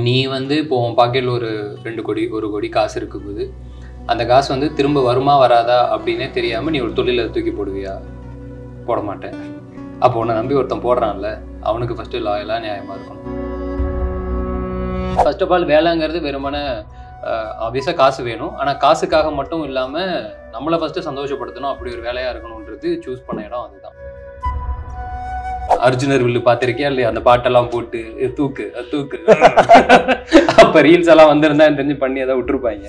நீ வந்து இப்போ உன் பாக்கெட்டில் ஒரு 2 கோடி 1 கோடி காசு இருக்கும்போது அந்த காசு வந்து திரும்ப வருமா வராதா அப்படின்னே தெரியாமல் நீ ஒரு தொழிலை தூக்கி போடுவியா? போட மாட்டேன். அப்போ உன்னை நம்பி ஒருத்தன் போடுறான்ல, அவனுக்கு ஃபஸ்ட்டு லாயலாக நியாயமாக இருக்கணும். ஃபர்ஸ்ட் ஆஃப் ஆல் வேலைங்கிறது வெறுமனே ஆப்வியஸாக காசு வேணும். ஆனால் காசுக்காக மட்டும் இல்லாமல் நம்மளை ஃபஸ்ட்டு சந்தோஷப்படுத்தணும், அப்படி ஒரு வேலையாக இருக்கணுன்றது சூஸ் பண்ண இடம் அதுதான். அர்ஜுனர் வில்லு பார்த்திருக்கியா இல்லையா? அந்த பாட்டெல்லாம் போட்டு தூக்கு தூக்கு அப்ப ரீல்ஸ் எல்லாம் வந்திருந்தா தெரிஞ்சு பண்ணி ஏதாவது விட்டுருப்பாங்க.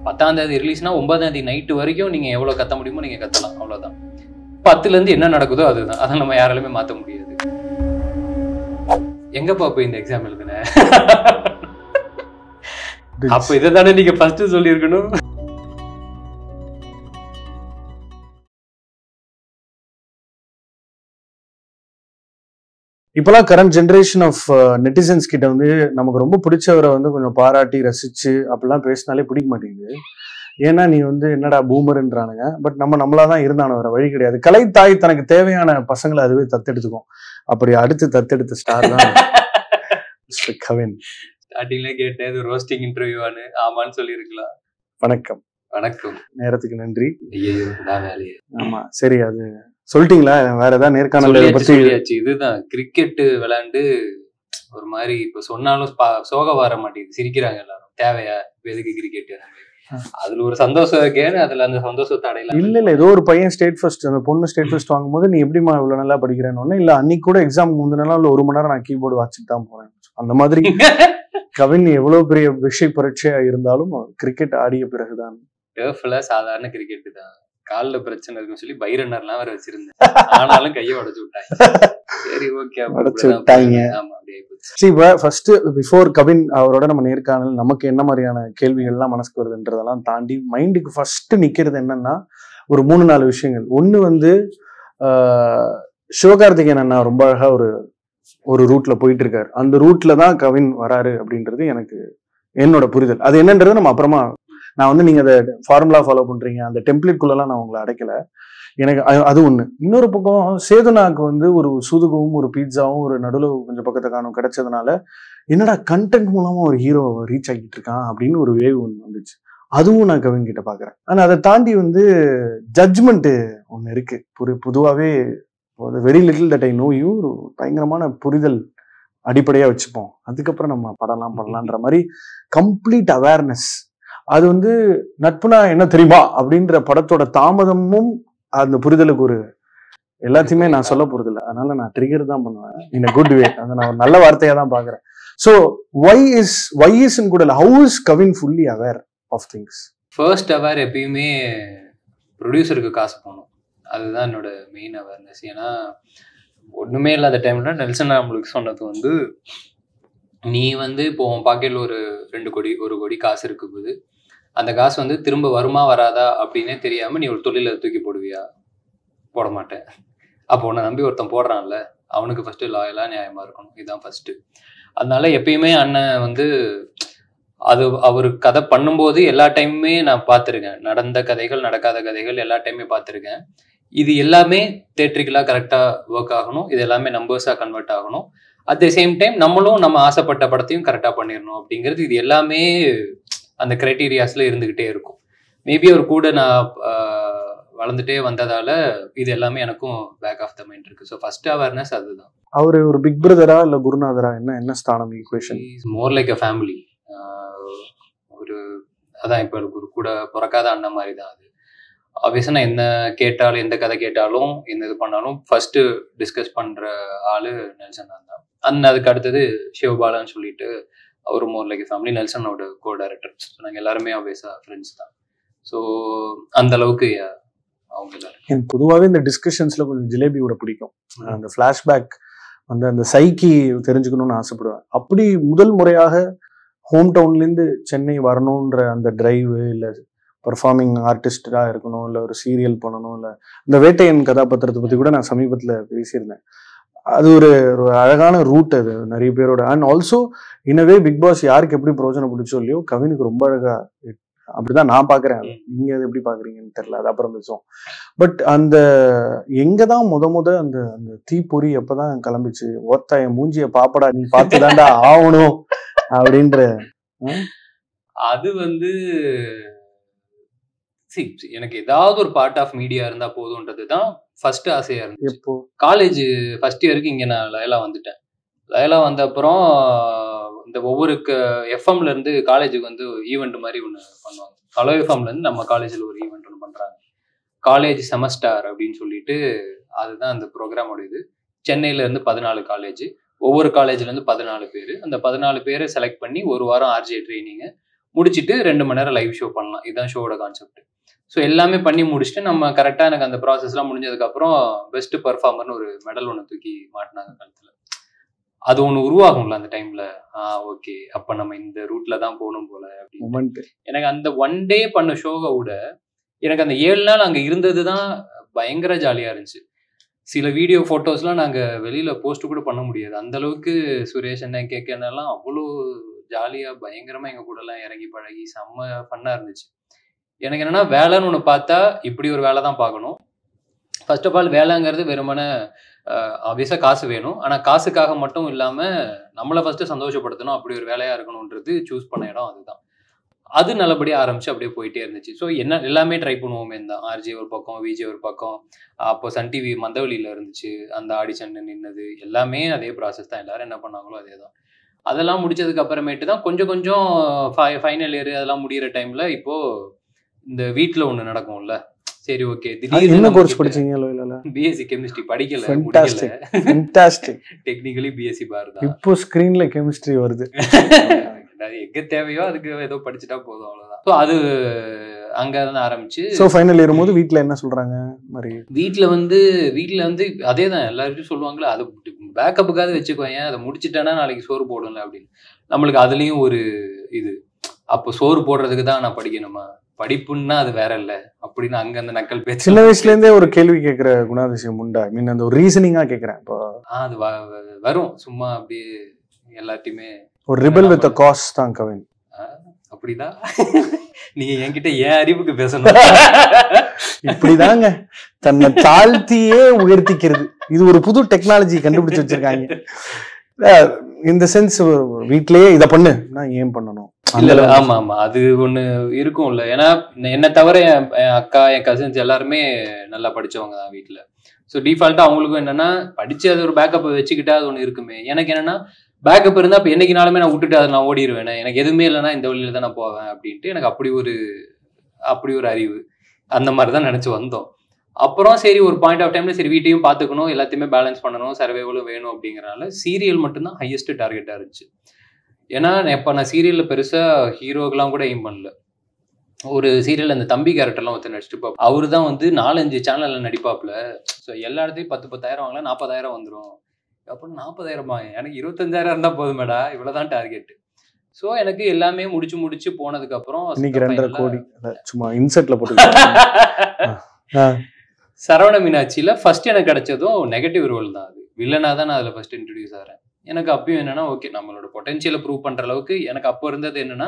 10ஆம் தேதி ரிலீஸ்னா 9ஆம் தேதி நைட்டு வரைக்கும் நீங்க எவ்வளவு கத்த முடியுமோ நீங்க கத்தலாம், அவ்வளவுதான். 10ல இருந்து என்ன நடக்குதோ அதுதான். அதை நம்ம யாராலுமே மாத்த முடியாது. எங்கப்பா போய் இந்த எக்ஸாம் எழுதுன? அப்ப இதை தானே நீங்க ஃபர்ஸ்ட் சொல்லியிருக்கணும். இப்பெல்லாம் கரண்ட் ஜென்ரேஷன் ஆஃப் நெட்டிசன்ஸ் கிட்ட வந்து நமக்கு ரொம்ப பிடிச்சவரை வந்து கொஞ்சம் பாராட்டி ரசிச்சு அப்படிலாம் பேசினாலே பிடிக்க மாட்டேங்குது. ஏன்னா நீ வந்து என்னடா பூமர்ன்றானுங்க. பட் நம்மளாதான் இருந்தானோ, வேற வழி கிடையாது. கலைத்தாய் தனக்கு தேவையான பசங்களை அதுவே தத்தெடுத்துக்கும். அப்படி அடுத்து தத்தெடுத்த ஸ்டார் தான் கவின். ஸ்டார்டிங்ல கேட்டேன் இது ரோஸ்டிங் இன்டர்வியூவானு. ஆமான்னு சொல்லியிருக்கலாம். வணக்கம். வணக்கம். நேரத்துக்கு நன்றி. ஆமா சரி, அது சொல்லிட்டீங்களா? வேற ஏதாவது நேர்காணல் பத்தி? இதுதான் கிரிக்கெட் விளையாண்டு ஒரு மாதிரி இப்ப சொன்னாலும் சோக வர மாட்டேங்குது, சிரிக்கிறாங்க எல்லாரும். தேவையா எதுக்கு கிரிக்கெட்? அதுல ஒரு சந்தோஷம் இருக்கேன்னு அதுல அந்த சந்தோஷத்தை அடையலாம். இல்ல ஏதோ ஒரு பையன் ஸ்டேட் ஃபர்ஸ்ட், அந்த பொண்ணு ஸ்டேட் ஃபர்ஸ்ட் வாங்கும்போது நீ எப்படிமா இவ்வளவு நல்லா படிக்கிறேன்னு, இல்ல அன்னைக்கு கூட எக்ஸாம் முந்தின நாள் 1 மணி நேரம் நான் கீபோர்டு வாசிச்சுட்டு தான் போறேன். அந்த மாதிரி கவின் எவ்வளவு பெரிய விஷய பரீட்சையா இருந்தாலும் கிரிக்கெட் ஆடிய பிறகுதான். சாதாரண கிரிக்கெட் தான். கால்ல பிரச்சனை இருக்குன்னு சொல்லி பைரன்னர்லாம் வேற வச்சிருந்தேன். ஆனாலும் கையை உடைச்சு விட்டாங்க. சரி ஓகே, உடைச்சு விட்டாங்க. ஃபர்ஸ்ட் பிஃபோர் கவின் அவரோட நம்ம நேர்காணல் நமக்கு என்ன மாதிரியான கேள்விகள்லாம் மனசுக்கு வருதுன்றதெல்லாம் தாண்டி மைண்டுக்கு ஃபர்ஸ்ட் நிக்கிறது என்னன்னா ஒரு 3-4 விஷயங்கள். ஒண்ணு வந்து சிவகார்த்திகேயன் அண்ணா ரொம்ப அழகா ஒரு ரூட்ல போயிட்டு இருக்காரு. அந்த ரூட்ல தான் கவின் வராரு அப்படின்றது எனக்கு என்னோட புரிதல். அது என்னன்றது நம்ம அப்புறமா, நான் வந்து நீங்க அதை ஃபார்முலா ஃபாலோ பண்றீங்க அந்த டெம்ப்ளேட்குள்ளெல்லாம் நான் உங்களை அடைக்கல. எனக்கு அது ஒண்ணு. இன்னொரு பக்கம் சேதுனாக்கு வந்து ஒரு சூதுகவும் ஒரு பீட்சாவும் ஒரு நடுவில் கொஞ்சம் பக்கத்தை காணும் கிடைச்சதுனால என்னடா கண்டென்ட் மூலமா ஒரு ஹீரோ ரீச் ஆகிட்டு இருக்கான் அப்படின்னு ஒரு வேவ் ஒன்று வந்துச்சு. அதுவும் நான் கவின் கிட்ட பாக்குறேன். ஆனா அதை தாண்டி வந்து ஜட்ஜ்மெண்ட் ஒண்ணு இருக்கு. பொதுவாகவே very little that I know you ஒரு பயங்கரமான புரிதல் அடிப்படையா வச்சுப்போம். அதுக்கப்புறம் நம்ம படம்லாம் பண்ணலான்ற மாதிரி கம்ப்ளீட் அவேர்னஸ். அது வந்து நட்புனா என்ன தெரியுமா அப்படின்ற படத்தோட தாமதமும் அந்த புரிதலுக்கு ஒரு எல்லாத்தையுமே நான் சொல்ல போறது இல்லை. அதனால நான் ட்ரிகர் தான் பண்ணுவேன் இன் a குட் வே. அதை நான் ஒரு நல்ல வார்த்தையா தான் பாக்குறேன். ஸோ why is கூட இல்லை, how is Kavin fully aware of things? First aware எப்பயுமே ப்ரொடியூசருக்கு காசு போகணும். அதுதான் என்னோட மெயின் அவேர்னஸ். ஏன்னா ஒண்ணுமே இல்லாத டைம்ல நெல்சன் நம்மளுக்கு சொன்னது வந்து நீ வந்து இப்போ உன் பாக்கெட்டில் ஒரு 2 கோடி 1 கோடி காசு இருக்கும்போது அந்த காசு வந்து திரும்ப வருமா வராதா அப்படின்னே தெரியாம நீ ஒரு தொழிலை தூக்கி போடுவியா? போட மாட்டேன். அப்போ உன்னை நம்பி ஒருத்தன் போடுறான்ல, அவனுக்கு ஃபர்ஸ்ட் லாயலா நியாயமா இருக்கணும். இதுதான் ஃபர்ஸ்ட். அதனால எப்பயுமே அண்ணன் வந்து அது அவரு கதை பண்ணும்போது எல்லா டைமுமே நான் பார்த்துருக்கேன். நடந்த கதைகள் நடக்காத கதைகள் எல்லா டைமே பார்த்துருக்கேன். இது எல்லாமே தேட்ரிக்கலா கரெக்டா ஒர்க் ஆகணும். இது எல்லாமே நம்பர்ஸா கன்வெர்ட் ஆகணும். அட் த சேம் டைம் நம்மளும் நம்ம ஆசைப்பட்ட படத்தையும் கரெக்டா பண்ணிடணும் அப்படிங்கிறது இது எல்லாமே அந்த கிரைட்டீரியாஸ்ல இருந்துகிட்டே இருக்கும். மேபி அவர் கூட நான் வளர்ந்துட்டே வந்ததால இது எல்லாமே எனக்கும் பேக் ஆஃப் த மைண்ட் இருக்கு. ஸோ ஃபர்ஸ்ட் அவேர்னஸ் அதுதான். அவரு ஒரு பிக் பிரதரா இல்ல குருநாதரா, என்ன ஸ்தானம் ஈக்குவேஷன்? மோர் லைக் அ ஃபேமிலி. ஒரு அதான் இப்போ ஒரு கூட பிறக்காத அண்ணன் மாதிரி தான் அது. ஆப்வியஸா நான் என்ன கேட்டாலும் எந்த கதை கேட்டாலும் எந்த இது பண்ணாலும் ஃபர்ஸ்ட் டிஸ்கஸ் பண்ற ஆளு நெல்சன் தான். அதுக்கு அடுத்தது சிவபாலான்னு சொல்லிட்டு அவரு மோர் லைக் ஃபேமிலி. நெல்சனோட கோ டைரக்டர். நாங்கள் எல்லாருமே ஆப்வியஸா ஃப்ரெண்ட்ஸ் தான். ஸோ அந்த அளவுக்கு அவங்க எல்லாரும். எனக்கு பொதுவாகவே இந்த டிஸ்கஷன்ஸ்ல கொஞ்சம் ஜிலேபியோட பிடிக்கும். அந்த ஃபிளாஷ்பேக் வந்து அந்த சைக்கி தெரிஞ்சுக்கணும்னு ஆசைப்படுவேன். அப்படி முதல் முறையாக ஹோம் டவுன்லேருந்து சென்னை வரணுன்ற அந்த டிரைவு, இல்லை பர்ஃபார்மிங் ஆர்டிஸ்டாக இருக்கணும், இல்லை ஒரு சீரியல் பண்ணணும், இல்லை இந்த வேட்டையன் கதாபாத்திரத்தை பற்றி கூட நான் சமீபத்தில் பேசியிருந்தேன். அது ஒரு அழகான ரூட் அது நிறைய பேரோட. அண்ட் ஆல்சோ இனவே பிக் பாஸ் யாருக்கு எப்படி பிரயோஜனம் பிடிச்சோ இல்லையோ கவினுக்கு ரொம்ப அழகா அப்படிதான் நான் பாக்குறேன். நீங்க அது எப்படி பாக்குறீங்கன்னு தெரியல, அது அப்புறம் பேசுவோம். பட் அந்த எங்கதான் முத அந்த அந்த தீப்பொறி எப்பதான் கிளம்பிச்சு, ஒத்த என் மூஞ்சிய பாப்படா நீ பார்த்துதான்டா ஆகணும் அப்படின்ற. அது வந்து எனக்கு ஏதாவது ஒரு பார்ட் ஆஃப் மீடியா இருந்தா போதும்ன்றதுதான் ஃபர்ஸ்ட் ஆசையா இருந்துச்சு. எப்போ காலேஜ் ஃபர்ஸ்ட் இயருக்கு இங்க நான் லயலா வந்துட்டேன். லயலா வந்த அப்புறம் இந்த ஒவ்வொரு எஃப்எம்ல இருந்து காலேஜுக்கு வந்து ஈவெண்ட் மாதிரி ஒன்று பண்ணுவாங்க. ஹலோ எஃப்எம்ல இருந்து நம்ம காலேஜில் ஒரு ஈவெண்ட் ஒன்று பண்றாங்க, காலேஜ் செமஸ்டார் அப்படின்னு சொல்லிட்டு. அதுதான் அந்த ப்ரோக்ராமோட இது. சென்னையில இருந்து 14 காலேஜ், ஒவ்வொரு காலேஜ்ல இருந்து 14 பேர். அந்த 14 பேரை செலக்ட் பண்ணி ஒரு வாரம் ஆர்ஜே ட்ரைனிங் முடிச்சுட்டு 2 மணி நேரம் லைவ் ஷோ பண்ணலாம். இதுதான் ஷோவோட கான்செப்ட். ஸோ எல்லாமே பண்ணி முடிச்சுட்டு நம்ம கரெக்டாக எனக்கு அந்த ப்ராசஸ்லாம் முடிஞ்சதுக்கப்புறம் பெஸ்ட் பர்ஃபார்மர்னு ஒரு மெடல் ஒன்று தூக்கி மாட்டினாங்க கழுத்தில். அது ஒன்று உருவாகும்ல அந்த டைம்ல. ஓகே, அப்போ நம்ம இந்த ரூட்ல தான் போகணும் போல அப்படின்னு. எனக்கு அந்த ஒன் டே பண்ண ஷோவை விட எனக்கு அந்த 7 நாள் அங்கே இருந்தது தான் பயங்கர ஜாலியாக இருந்துச்சு. சில வீடியோ ஃபோட்டோஸ்லாம் நாங்கள் வெளியில் போஸ்ட் கூட பண்ண முடியாது, அந்த அளவுக்கு சுரேஷ் அண்ணன் கேட்க அண்ணெல்லாம் அவ்வளோ ஜாலியாக பயங்கரமாக எங்கள் கூடலாம் இறங்கி பழகி செம்ம ஃபன்னாக இருந்துச்சு. எனக்கு என்னன்னா வேலைன்னு ஒன்று பார்த்தா இப்படி ஒரு வேலை தான் பார்க்கணும். ஃபர்ஸ்ட் ஆஃப் ஆல் வேலைங்கிறது வெறுமனே ஆப்வியஸாக காசு வேணும், ஆனால் காசுக்காக மட்டும் இல்லாமல் நம்மளை ஃபர்ஸ்ட் சந்தோஷப்படுத்தணும், அப்படி ஒரு வேலையாக இருக்கணுன்றது சூஸ் பண்ண இடம் அதுதான். அது நல்லபடியாக ஆரம்பிச்சு அப்படியே போயிட்டே இருந்துச்சு. ஸோ என்ன எல்லாமே ட்ரை பண்ணுவோமே தான். ஆர்ஜே ஒரு பக்கம், விஜே ஒரு பக்கம், அப்போ சன் டிவி மந்தவெளியில் இருந்துச்சு, அந்த ஆடிஷன் நின்னது எல்லாமே அதே ப்ராசஸ் தான். எல்லாரும் என்ன பண்ணாங்களோ அதே தான். அதெல்லாம் முடிச்சதுக்கு அப்புறமேட்டு தான் கொஞ்சம் கொஞ்சம் ஃபைனல் இயர் அதெல்லாம் முடிகிற டைமில் இப்போது இந்த வீட்டில் ஒன்று நடக்கும்ல, சரி ஓகே என்ன கோர்ஸ் படிச்சீங்க? பிஎஸ்சி கெமிஸ்ட்ரி படிக்கல, டெக்னிக்கலி பிஎஸ்சி பார் தான். இப்போ ஸ்கிரீன்ல கெமிஸ்ட்ரி வருது, எங்க தேவையோ அதுக்கு ஏதோ படிச்சுட்டா போதும், அவ்வளவுதான். ஸோ அது அங்கதான் ஆரம்பிச்சு. ஸோ ஃபைனல் இயர் போது வீட்டில் என்ன சொல்றாங்க? மாதிரி வீட்டில் வந்து அதே தான் எல்லாருக்கும் சொல்லுவாங்களே, அது பேக்கப்புக்காவது வச்சுக்குவாங்க, அதை முடிச்சுட்டேன்னா நாளைக்கு சோறு போடல அப்படின்னு. நம்மளுக்கு அதுலயும் ஒரு இது, அப்போ சோறு போடுறதுக்கு தான் நான் படிக்கணுமா, படிப்புன்னா அது வேற இல்ல அப்படின்னு அங்க அந்த நக்கல் பேச்சு. சின்ன வயசுல இருந்தே ஒரு கேள்வி கேட்கிற குணாதிசயம் உண்டா? மீன் அந்த ஒரு ரீசனிங்கா கேட்கிறேன். இப்போ அது வரும் சும்மா அப்படியே எல்லாத்தையுமே. ஒரு ரிபல் வித் காஸ் தான் கவின். அப்படிதான் நீங்க என்கிட்ட ஏன் அறிவுக்கு பேசணும். இப்படிதாங்க தன்னை தாழ்த்தியே உயர்த்திக்கிறது. இது ஒரு புது டெக்னாலஜி கண்டுபிடிச்சு வச்சிருக்காங்க. இந்த சென்ஸ் வீட்லயே இதை பண்ணு, நான் ஏன் பண்ணணும்? இல்ல ஆமா ஆமா, அது ஒண்ணு இருக்கும்ல. ஏன்னா என்ன தவிர என் அக்கா என் கசின்ஸ் எல்லாருமே நல்லா படிச்சவங்க தான் வீட்டுல. ஸோ டிஃபால்ட்டா அவங்களுக்கும் என்னன்னா படிச்சு அது ஒரு பேக்கப் வச்சுக்கிட்டா அது ஒண்ணு இருக்குமே. எனக்கு என்னன்னா பேக்கப் இருந்தா இப்போ என்னைக்குனாலுமே நான் விட்டுட்டு அதை நான் ஓடிடுவேன், எனக்கு எதுவுமே இல்லைன்னா இந்த வழியில தான் நான் போவேன் அப்படின்ட்டு எனக்கு அப்படி ஒரு அறிவு, அந்த மாதிரி தான் நினைச்சு வந்தோம். அப்புறம் சரி ஒரு பாயிண்ட் ஆஃப் டைம்ல சரி வீட்டையும் பார்த்துக்கணும், எல்லாத்தையுமே பேலன்ஸ் பண்ணணும், சர்வைவலும் வேணும் அப்படிங்கிறனால சீரியல் மட்டும்தான் ஹையஸ்ட் டார்கெட்டா இருந்துச்சு. ஏன்னா இப்போ நான் சீரியல்ல பெருசா ஹீரோக்கெல்லாம் கூட எய்ம் பண்ணல. ஒரு சீரியல் அந்த தம்பி கேரக்டர்லாம் ஒருத்தர் நடிச்சுட்டு அவரு தான் வந்து 4-5 சேனல்ல நடிப்பாப்புல. ஸோ எல்லா இடத்தையும் 10,000 வாங்கலாம், 40,000 வந்துடும். அப்புறம் 40,000 எனக்கு 25,000 இருந்தா போதுமேடா, இவ்வளவுதான் டார்கெட். ஸோ எனக்கு எல்லாமே முடிச்சு போனதுக்கு அப்புறம் 2.5 கோடி சும்மா இன்செர்ட்ல போட்டு சரவண மீனாட்சியில ஃபர்ஸ்ட் எனக்கு கிடைச்சதும் நெகட்டிவ் ரோல் தான். அது வில்லனா தான் நான் அதுல ஃபர்ஸ்ட் இன்ட்ரடியூஸ் ஆகிறேன். எனக்கு அப்பயும் என்னன்னா ஓகே நம்மளோட பொட்டன்ஷியலை ப்ரூவ் பண்ற அளவுக்கு எனக்கு அப்போ இருந்தது என்னன்னா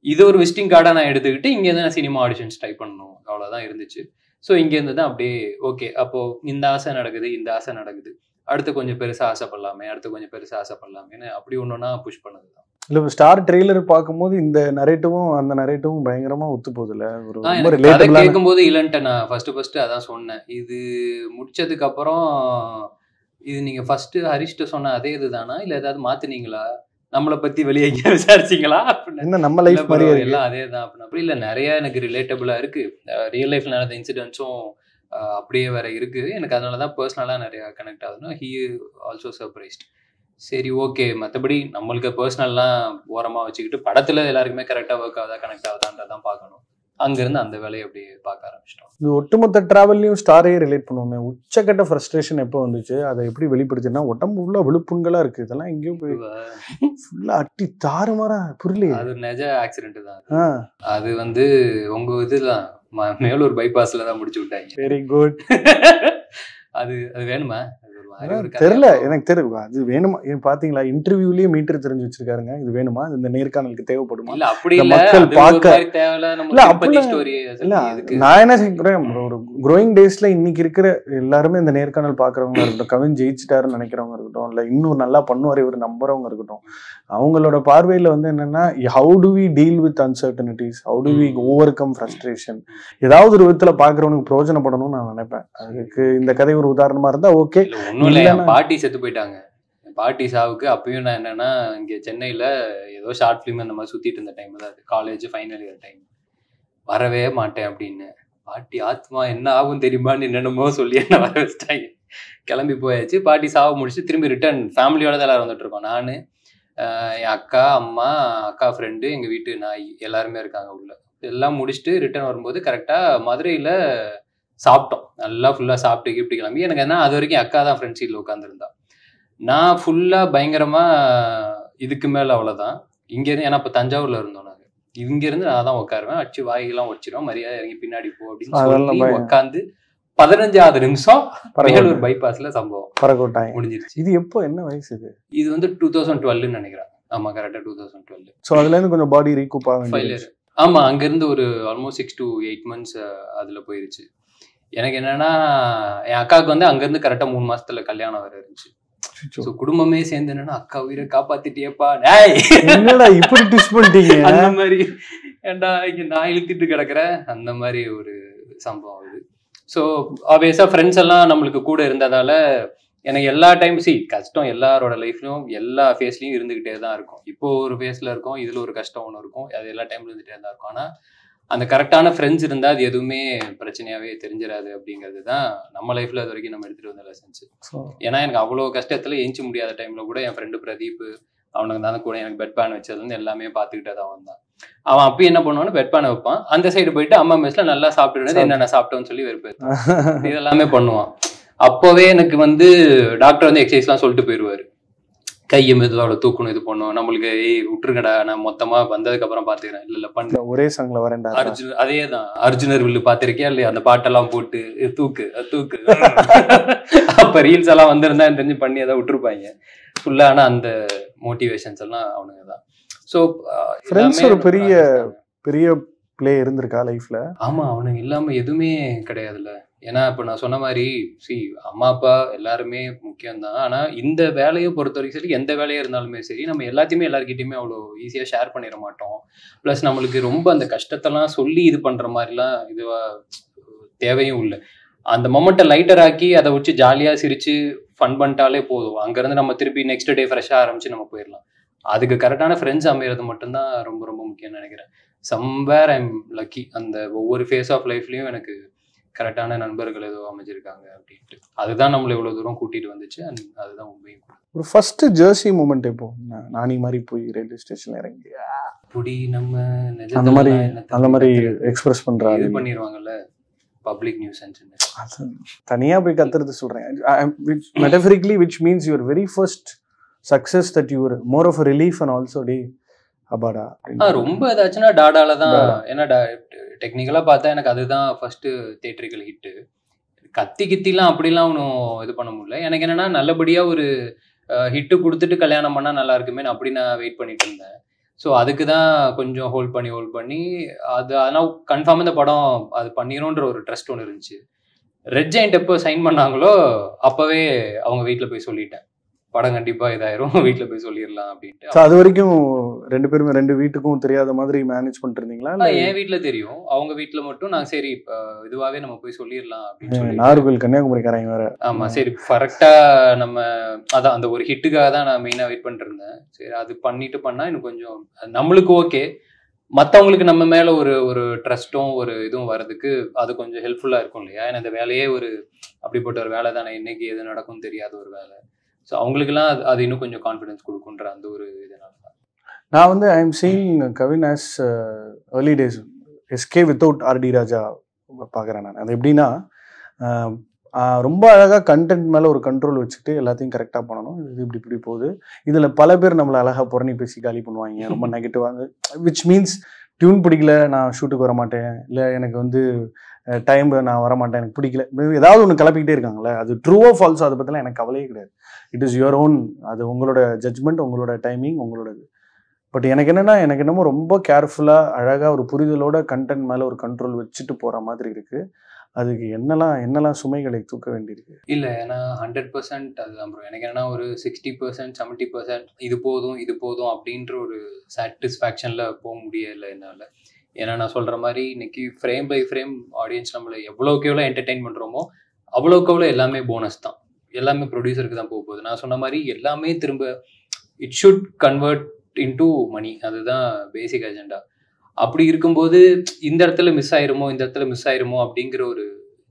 இது ஒரு விசிட்டிங் கார்டா நான் எடுத்துக்கிட்டு இங்கேருந்து நான் சினிமா ஆடிஷன்ஸ் ட்ரை பண்ணணும், அவ்வளோதான் இருந்துச்சு. ஸோ இங்கேருந்து தான் அப்படியே ஓகே அப்போ இந்த ஆசை நடக்குது, அடுத்து கொஞ்சம் பெருசா ஆசைப்படலாமேன்னு அப்படி ஒன்னொன்னா புஷ் பண்ணதுதான். இல்ல ஸ்டார் ட்ரெய்லர் பார்க்கும்போது இந்த நரேட்டிவும் அந்த நரேட்டிவும் பயங்கரமா ஒத்து போகுதுல்ல. கேட்கும்போது இல்லன்ட்டு நான் ஃபர்ஸ்ட் அதான் சொன்னேன். இது முடிச்சதுக்கு அப்புறம் இது நீங்க ஃபர்ஸ்ட் ஹரிஷ்ட சொன்ன அதே இதுதானா இல்ல ஏதாவது மாத்தினீங்களா, நம்மளை பத்தி வெளியே எங்கேயா விசாரிச்சிங்களா அப்படின்னு. நம்ம லைஃப் மாதிரி எல்லாம் அதே தான் அப்படின்னு. அப்படி இல்லை, நிறைய எனக்கு ரிலேட்டபிளா இருக்கு. ரியல் லைஃப்ல நடந்த இன்சிடென்ட்ஸும் அப்படியே வேற இருக்கு. எனக்கு அதனாலதான் பர்சனலா நிறைய கனெக்ட் ஆகுதுன்னா ஹீ ஆல்சோ சர்ப்ரைஸ்ட். சரி ஓகே, மற்றபடி நம்மளுக்கு பர்சனல்லாம் ஓரமா வச்சுக்கிட்டு படத்துல எல்லாருக்குமே கரெக்டா ஒர்க் ஆகுதா கனெக்ட் ஆகுதான்றதான் பார்க்கணும். அங்கிருந்து அந்த வேலையை அப்படியே பார்க்க ஆரம்பிச்சிட்டோம். இது ஒட்டுமொத்த டிராவல்லையும் ஸ்டாரையே ரிலேட் பண்ணுவோமே. உச்சக்கட்ட ஃப்ரஸ்ட்ரேஷன் எப்போ வந்துச்சு, அதை எப்படி வெளிப்படுத்தினா உடம்பு ஃபுல்லா விழுப்புண்களா இருக்கு, இதெல்லாம் எங்கேயும் போய் ஃபுல்லா அட்டி தாறுமாறா புரியலையே. அது நிஜ ஆக்சிடென்ட் தான். அது வந்து உங்க இதுதான் மேலூர் பைபாஸ்ல தான் முடிச்சு விட்டாங்க. Very good. அது வேணுமா? தெரியல, எனக்கு தெரியும் அது வேணுமா பாத்தீங்களா, இன்டர்வியூலயே மீட்டர் தெரிஞ்சு வச்சிருக்காருங்க. இது வேணுமா, இந்த நேர்காணலுக்கு தேவைப்படுமா, இல்ல அப்படி இல்ல, மக்கள் பார்க்க இல்ல அப்படி ஸ்டோரி இல்ல. நான் என்ன சொல்றேன், ஒரு க்ரோயிங் டேஸ்ல இன்னைக்கு இருக்கிற எல்லாருமே இந்த நேர்காணல் பாக்குறவங்க இருக்கட்டும், கவின் ஜெயிச்சிட்டாருன்னு நினைக்கிறவங்க இருக்கட்டும், இல்ல இன்னும் நல்லா பண்ணுவார் இவர் நம்புறவங்க இருக்கட்டும், அவங்களோட பார்வையில வந்து என்னன்னா, how do we deal with uncertainties, how do we overcome frustration, ஏதாவது ஒரு விதத்துல பாக்குறவனுக்கு பிரயோஜனப்படணும்னு நான் நினைப்பேன். அதுக்கு இந்த கதை ஒரு உதாரணமா இருந்தா ஓகே. ஒன்னும் இல்ல, என் பாட்டி செத்து போயிட்டாங்க. பாட்டி சாவுக்கு அப்பயும் நான் என்னன்னா, இங்க சென்னையில ஏதோ ஷார்ட் ஃபிலிம் அந்த மாதிரி சுத்திட்டு இருந்த டைம் தான் அது, காலேஜ் ஃபைனல் இயர் டைம். வரவே மாட்டேன் அப்படின்னு, பாட்டி ஆத்மா என்ன ஆகும் தெரியுமான்னு என்னென்னமோ சொல்லி என்ன வர வச்சிட்டாங்க. கிளம்பி போயாச்சு. பாட்டி சாவு முடிச்சு திரும்பி ரிட்டர்ன் ஃபேமிலியோட தான் எல்லாரும் வந்துட்டு இருக்கோம். நான், என் அக்கா, அம்மா, அக்கா ஃப்ரெண்டு, எங்க வீட்டு நாய் எல்லாருமே இருக்காங்க உள்ள. எல்லாம் முடிச்சுட்டு ரிட்டர்ன் வரும்போது கரெக்டா மதுரையில சாப்பிட்டோம். நல்லா ஃபுல்லா சாப்பிட்டு கிப்டி கிளம்பி, எனக்கு என்ன அது வரைக்கும் அக்கா தான் ஃப்ரெண்ட் சீட்ல உட்காந்துருந்தா. நான் ஃபுல்லா பயங்கரமா இதுக்கு மேல அவ்வளவுதான். இங்க இருந்து, ஏன்னா இப்ப தஞ்சாவூர்ல இருந்தோம் நாங்க, இங்க இருந்து நான் தான் உட்காருவேன், அடிச்சு வாய்கெல்லாம் உடச்சிடும், மரியாதை இறங்கி பின்னாடி போ அப்படின்னு சொல்லி உட்காந்து 15வது நிமிஷம் வேலூர் பைபாஸ்ல சம்பவம் பறக்கோட்டாய் முடிஞ்சிருச்சு. இது எப்போ, என்ன வயசு இது? இது வந்து 2012 நினைக்கிறேன். ஆமா கரெக்டா 2012. சோ அதுல இருந்து கொஞ்சம் பாடி ரீகூப் ஆகும். ஆமா, அங்க இருந்து ஒரு ஆல்மோஸ்ட் 6 to 8 months அதுல போயிருச்சு. எனக்கு என்னன்னா, என் அக்காவுக்கு வந்து அங்க இருந்து கரெக்டா 3 மாசத்துல கல்யாணம் வேற இருந்துச்சு. சோ குடும்பமே சேர்ந்து என்னன்னா, அக்கா உயிரை காப்பாத்திட்டியப்பா, என்னடா இப்படி ட்விஸ்ட் பண்ணிட்டீங்க அந்த மாதிரி, ஏன்டா இங்க நான் இழுத்துட்டு கிடக்குறேன், அந்த மாதிரி ஒரு சம்பவம் இது. ஸோ ஆப்வியஸா ஃப்ரெண்ட்ஸ் எல்லாம் நம்மளுக்கு கூட இருந்ததால எனக்கு எல்லா டைம் கஷ்டம் எல்லாரோட லைஃப்லயும் எல்லா ஃபேஸ்லயும் இருந்துகிட்டே தான் இருக்கும். இப்போ ஒரு ஃபேஸ்ல இருக்கும், இதுல ஒரு கஷ்டம் ஒன்று இருக்கும், அது எல்லா டைம்ல இருந்துகிட்டே தான் இருக்கும். ஆனா அந்த கரெக்டான ஃப்ரெண்ட்ஸ் இருந்தால் அது எதுவுமே பிரச்சனையாவே தெரிஞ்சிடாது அப்படிங்கிறது தான் நம்ம லைஃப்ல அது வரைக்கும் நம்ம எடுத்துட்டு வந்த லெசன்ஸ். ஏன்னா எனக்கு அவ்வளோ கஷ்டத்துல எஞ்சி முடியாத டைம்ல கூட என் ஃப்ரெண்டு பிரதீப், அவனுக்கு தான் கூட எனக்கு பெட் பேன் வச்சதுலேருந்து எல்லாமே பார்த்துக்கிட்டே தான் வந்தான். அவன் அப்போ என்ன பண்ணுவான்னு பெட் பேனை வைப்பான், அந்த சைடு போயிட்டு அம்மா மெஸ்ல நல்லா சாப்பிட்டு என்னென்ன சாப்பிட்டோன்னு சொல்லி வெறுப்பேன், இதெல்லாமே பண்ணுவான். அப்போவே எனக்கு வந்து டாக்டர் வந்து எக்ஸசைஸ்லாம் சொல்லிட்டு போயிடுவாரு, கையை மெதுவாக தூக்கணும், இது பண்ணும், நம்மளுக்கு விட்டுருங்கடா நான் மொத்தமா வந்ததுக்கு அப்புறம் பாத்துக்கிறேன், இல்ல பண்ண ஒரே சாங்ல வரேன் அர்ஜுன், அதே தான் அர்ஜுனர் வில்லு பாத்திருக்கியா இல்லையா, அந்த பாட்டெல்லாம் போட்டு தூக்கு தூக்கு அப்ப ரீல்ஸ் எல்லாம் வந்திருந்தா தெரிஞ்சு பண்ணி அதை விட்டுருப்பாங்க ஃபுல்லா. ஆனா அந்த மோட்டிவேஷன்ஸ் எல்லாம் அவனுங்க தான். ஸோ ஃப்ரெண்ட்ஸ் ஒரு பெரிய பெரிய பிளே இருந்திருக்கா லைஃப்ல? ஆமா, அவனுங்க இல்லாம எதுவுமே கிடையாதுல்ல. ஏன்னா இப்போ நான் சொன்ன மாதிரி அம்மா அப்பா எல்லாருமே முக்கியம்தான். ஆனா இந்த வேலையை பொறுத்த வரைக்கும் சரி, எந்த வேலையா இருந்தாலுமே சரி, நம்ம எல்லாத்தையுமே எல்லாருக்கிட்டையுமே அவ்வளோ ஈஸியா ஷேர் பண்ணிட மாட்டோம். பிளஸ் நம்மளுக்கு ரொம்ப அந்த கஷ்டத்தெல்லாம் சொல்லி இது பண்ற மாதிரிலாம் இதுவா தேவையும் இல்லை. அந்த மொமெண்ட்டை லைட்டர் ஆக்கி அதை வச்சு ஜாலியா சிரிச்சு ஃபன் பண்ணிட்டாலே போதும். அங்கிருந்து நம்ம திருப்பி நெக்ஸ்ட் டே ஃப்ரெஷ்ஷா ஆரம்பிச்சு நம்ம போயிடலாம். அதுக்கு கரெக்டான ஃப்ரெண்ட்ஸ் அமைகிறது மட்டும்தான் ரொம்ப ரொம்ப முக்கியம்னு நினைக்கிறேன். சம்வேர் ஐ எம் லக்கி, அந்த ஒவ்வொரு ஃபேஸ் ஆஃப் லைஃப்லயும் எனக்கு கரெக்டான நண்பர்கள் ஏதோ அமைஞ்சிருக்காங்க அப்படின்ட்டு. அதுதான் நம்மளை இவ்வளவு தூரம் கூட்டிட்டு வந்துச்சு. அதுதான் உண்மையும். ஒரு ஃபர்ஸ்ட் ஜெர்சி மூமெண்ட் இப்போ நானி மாதிரி போய் ரயில்வே ஸ்டேஷன்ல இறங்கி அப்படி நம்ம அந்த மாதிரி எக்ஸ்பிரஸ் பண்றாங்க, இது பண்ணிடுவாங்கல்ல பப்ளிக் நியூசன்ஸ். தனியா போய் கத்துறது சொல்றேன் மெட்டஃபரிக்கலி, which means your very first success that you were more of a relief and also day அபாடா. ரொம்ப ஏதாச்சுன்னா டாடால தான். ஏன்னா டெக்னிக்கலா பார்த்தா எனக்கு அதுதான் ஃபர்ஸ்ட் தியேட்டரிக்கல் ஹிட்டு. கத்தி கித்திலாம் அப்படிலாம் ஒன்றும் இது பண்ண முடியல. எனக்கு என்னன்னா நல்லபடியா ஒரு ஹிட்டு கொடுத்துட்டு கல்யாணம் பண்ணா நல்லா இருக்குமே அப்படி நான் வெயிட் பண்ணிட்டு இருந்தேன். ஸோ அதுக்கு தான் கொஞ்சம் ஹோல்ட் பண்ணி அது அதெல்லாம் கன்ஃபார்ம் இந்த படம் அது பண்ணிடும்ன்ற ஒரு ட்ரஸ்ட் ஒன்று இருந்துச்சு. ரெட் ஜெயண்ட் எப்போ சைன் பண்ணாங்களோ அப்பவே அவங்க வீட்டில் போய் சொல்லிட்டேன், படம் கண்டிப்பா இதாயிரும், வீட்டுல போய் சொல்லிடலாம் அப்படின்ட்டு. அது வரைக்கும் ரெண்டு பேருமே ரெண்டு வீட்டுக்கும் தெரியாத மாதிரி மேனேஜ் பண்ணிட்டு இருந்தீங்களா? என் வீட்டுல தெரியும், அவங்க வீட்டுல மட்டும் நான் சரி இதுவாவே நம்ம போய் சொல்லிடலாம் அப்படின்னு சொல்லி. நாகர்கோவில் கன்னியாகுமரிக்காரங்க வேற. ஆமா, சரி கரெக்டா நம்ம அதான் அந்த ஒரு ஹிட்டுக்காக தான் நான் மெயினா வெயிட் பண்ணிட்டு இருந்தேன். சரி அது பண்ணிட்டு பண்ணா இன்னும் கொஞ்சம் நம்மளுக்கு ஓகே, மற்றவங்களுக்கு நம்ம மேல ஒரு ட்ரஸ்ட்டும் ஒரு இதுவும் வர்றதுக்கு அது கொஞ்சம் ஹெல்ப்ஃபுல்லா இருக்கும் இல்லையா? ஏன்னா இந்த வேலையே ஒரு அப்படிப்பட்ட ஒரு வேலை தானே, இன்னைக்கு எது நடக்கும் தெரியாத ஒரு வேலை. ஸோ அவங்களுக்குலாம் அது இன்னும் கொஞ்சம் கான்ஃபிடன்ஸ் கொடுக்குன்ற அந்த ஒரு இதனால தான். நான் வந்து I am seeing Kavin as early days SK without RD Raja பார்க்குறேன் நான். அது எப்படின்னா ரொம்ப அழகாக கண்டென்ட் மேலே ஒரு கண்ட்ரோல் வச்சுட்டு எல்லாத்தையும் கரெக்டாக பண்ணணும். இது இப்படி போகுது. இதில் பல பேர் நம்மளை அழகாக புறணி பேசி காலி பண்ணுவாங்க, ரொம்ப நெகட்டிவாக. விச் மீன்ஸ் டியூன் பிடிக்கல நான் ஷூட்டுக்கு வர மாட்டேன், இல்லை எனக்கு வந்து டைம் நான் வரமாட்டேன், எனக்கு பிடிக்கல, ஏதாவது ஒன்று கிளப்பிக்கிட்டே இருக்காங்களே, அது ட்ரூவோ ஃபால்ஸோ அதை பற்றிலாம் எனக்கு கவலையே கிடையாது. இட் இஸ் யுவர் ஓன், அது உங்களோட ஜட்ஜ்மெண்ட், உங்களோட டைமிங், உங்களோட. பட் எனக்கு என்னமோ ரொம்ப கேர்ஃபுல்லாக அழகாக ஒரு புரிதலோட கண்டென்ட் மேலே ஒரு கண்ட்ரோல் வச்சுட்டு போகிற மாதிரி இருக்குது. அதுக்கு என்னெல்லாம் சுமைகளை தூக்க வேண்டியிருக்கு? இல்லை, ஏன்னா 100% அதுதான் ப்ரோ. எனக்கு என்னன்னா ஒரு 60% 70% இது போதும் அப்படின்ற ஒரு சாட்டிஸ்ஃபேக்ஷனில் போக முடியலை என்னால். ஏன்னா நான் சொல்கிற மாதிரி இன்னைக்கு ஃப்ரேம் பை ஃப்ரேம் ஆடியன்ஸ் நம்மளை எவ்வளோக்கு எவ்வளோ என்டர்டெயின் பண்ணுறோமோ அவ்வளோக்கு எவ்வளோ எல்லாமே போனஸ் தான், எல்லாமே ப்ரொடியூசருக்கு தான் போக போகுது. நான் சொன்ன மாதிரி எல்லாமே திரும்ப இட் ஷுட் கன்வெர்ட் இன்டு மணி, அதுதான் பேசிக் அஜெண்டா. அப்படி இருக்கும்போது இந்த இடத்துல மிஸ் ஆயிருமோ அப்படிங்கிற ஒரு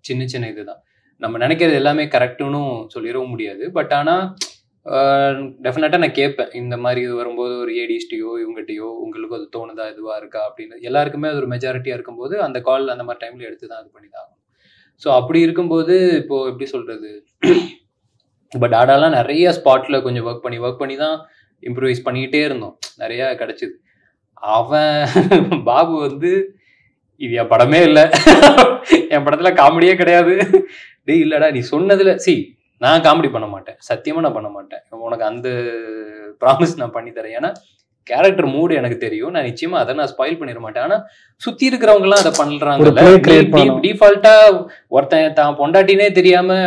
சின்ன இதுதான். நம்ம நினைக்கிறது எல்லாமே கரெக்டுன்னு சொல்லிடவும் முடியாது. பட் ஆனால் டெஃபினட்டாக நான் கேட்பேன், இந்த மாதிரி இது வரும்போது ஒரு ஏடிஸ்டியோ இவங்ககிட்டயோ உங்களுக்கு அது தோணுதா, இதுவாக இருக்கா அப்படின்னு. எல்லாருக்குமே அது ஒரு மெஜாரிட்டியாக இருக்கும்போது அந்த கால் அந்த மாதிரி டைமில் எடுத்து தான் இது பண்ணி தான் ஆகும். ஸோ அப்படி இருக்கும்போது இப்போது எப்படி சொல்கிறது, பட் ஆடாலாம் நிறைய ஸ்பாட்டில் கொஞ்சம் ஒர்க் பண்ணி தான் இம்ப்ரூவைஸ் பண்ணிக்கிட்டே இருந்தோம், நிறையா கிடச்சிது. அவன் பாபு வந்து இது என் படமே இல்லை, என் படத்துல காமெடியே கிடையாது. டேய் இல்லடா, நீ சொன்னதுல நான் காமெடி பண்ண மாட்டேன், சத்தியமா நான் பண்ண மாட்டேன், உனக்கு அந்த ப்ராமிஸ் நான் பண்ணி தரேன். ஏன்னா கேரக்டர் மூடு எனக்கு தெரியும், நான் நிச்சயமா அதை நான் ஸ்பாயில் பண்ணிட மாட்டேன். ஆனா சுத்தி இருக்கிறவங்க எல்லாம் அதை பண்றாங்கல்ல, டிஃபால்ட்டா ஒருத்தன் தான் பொண்டாட்டினே தெரியாம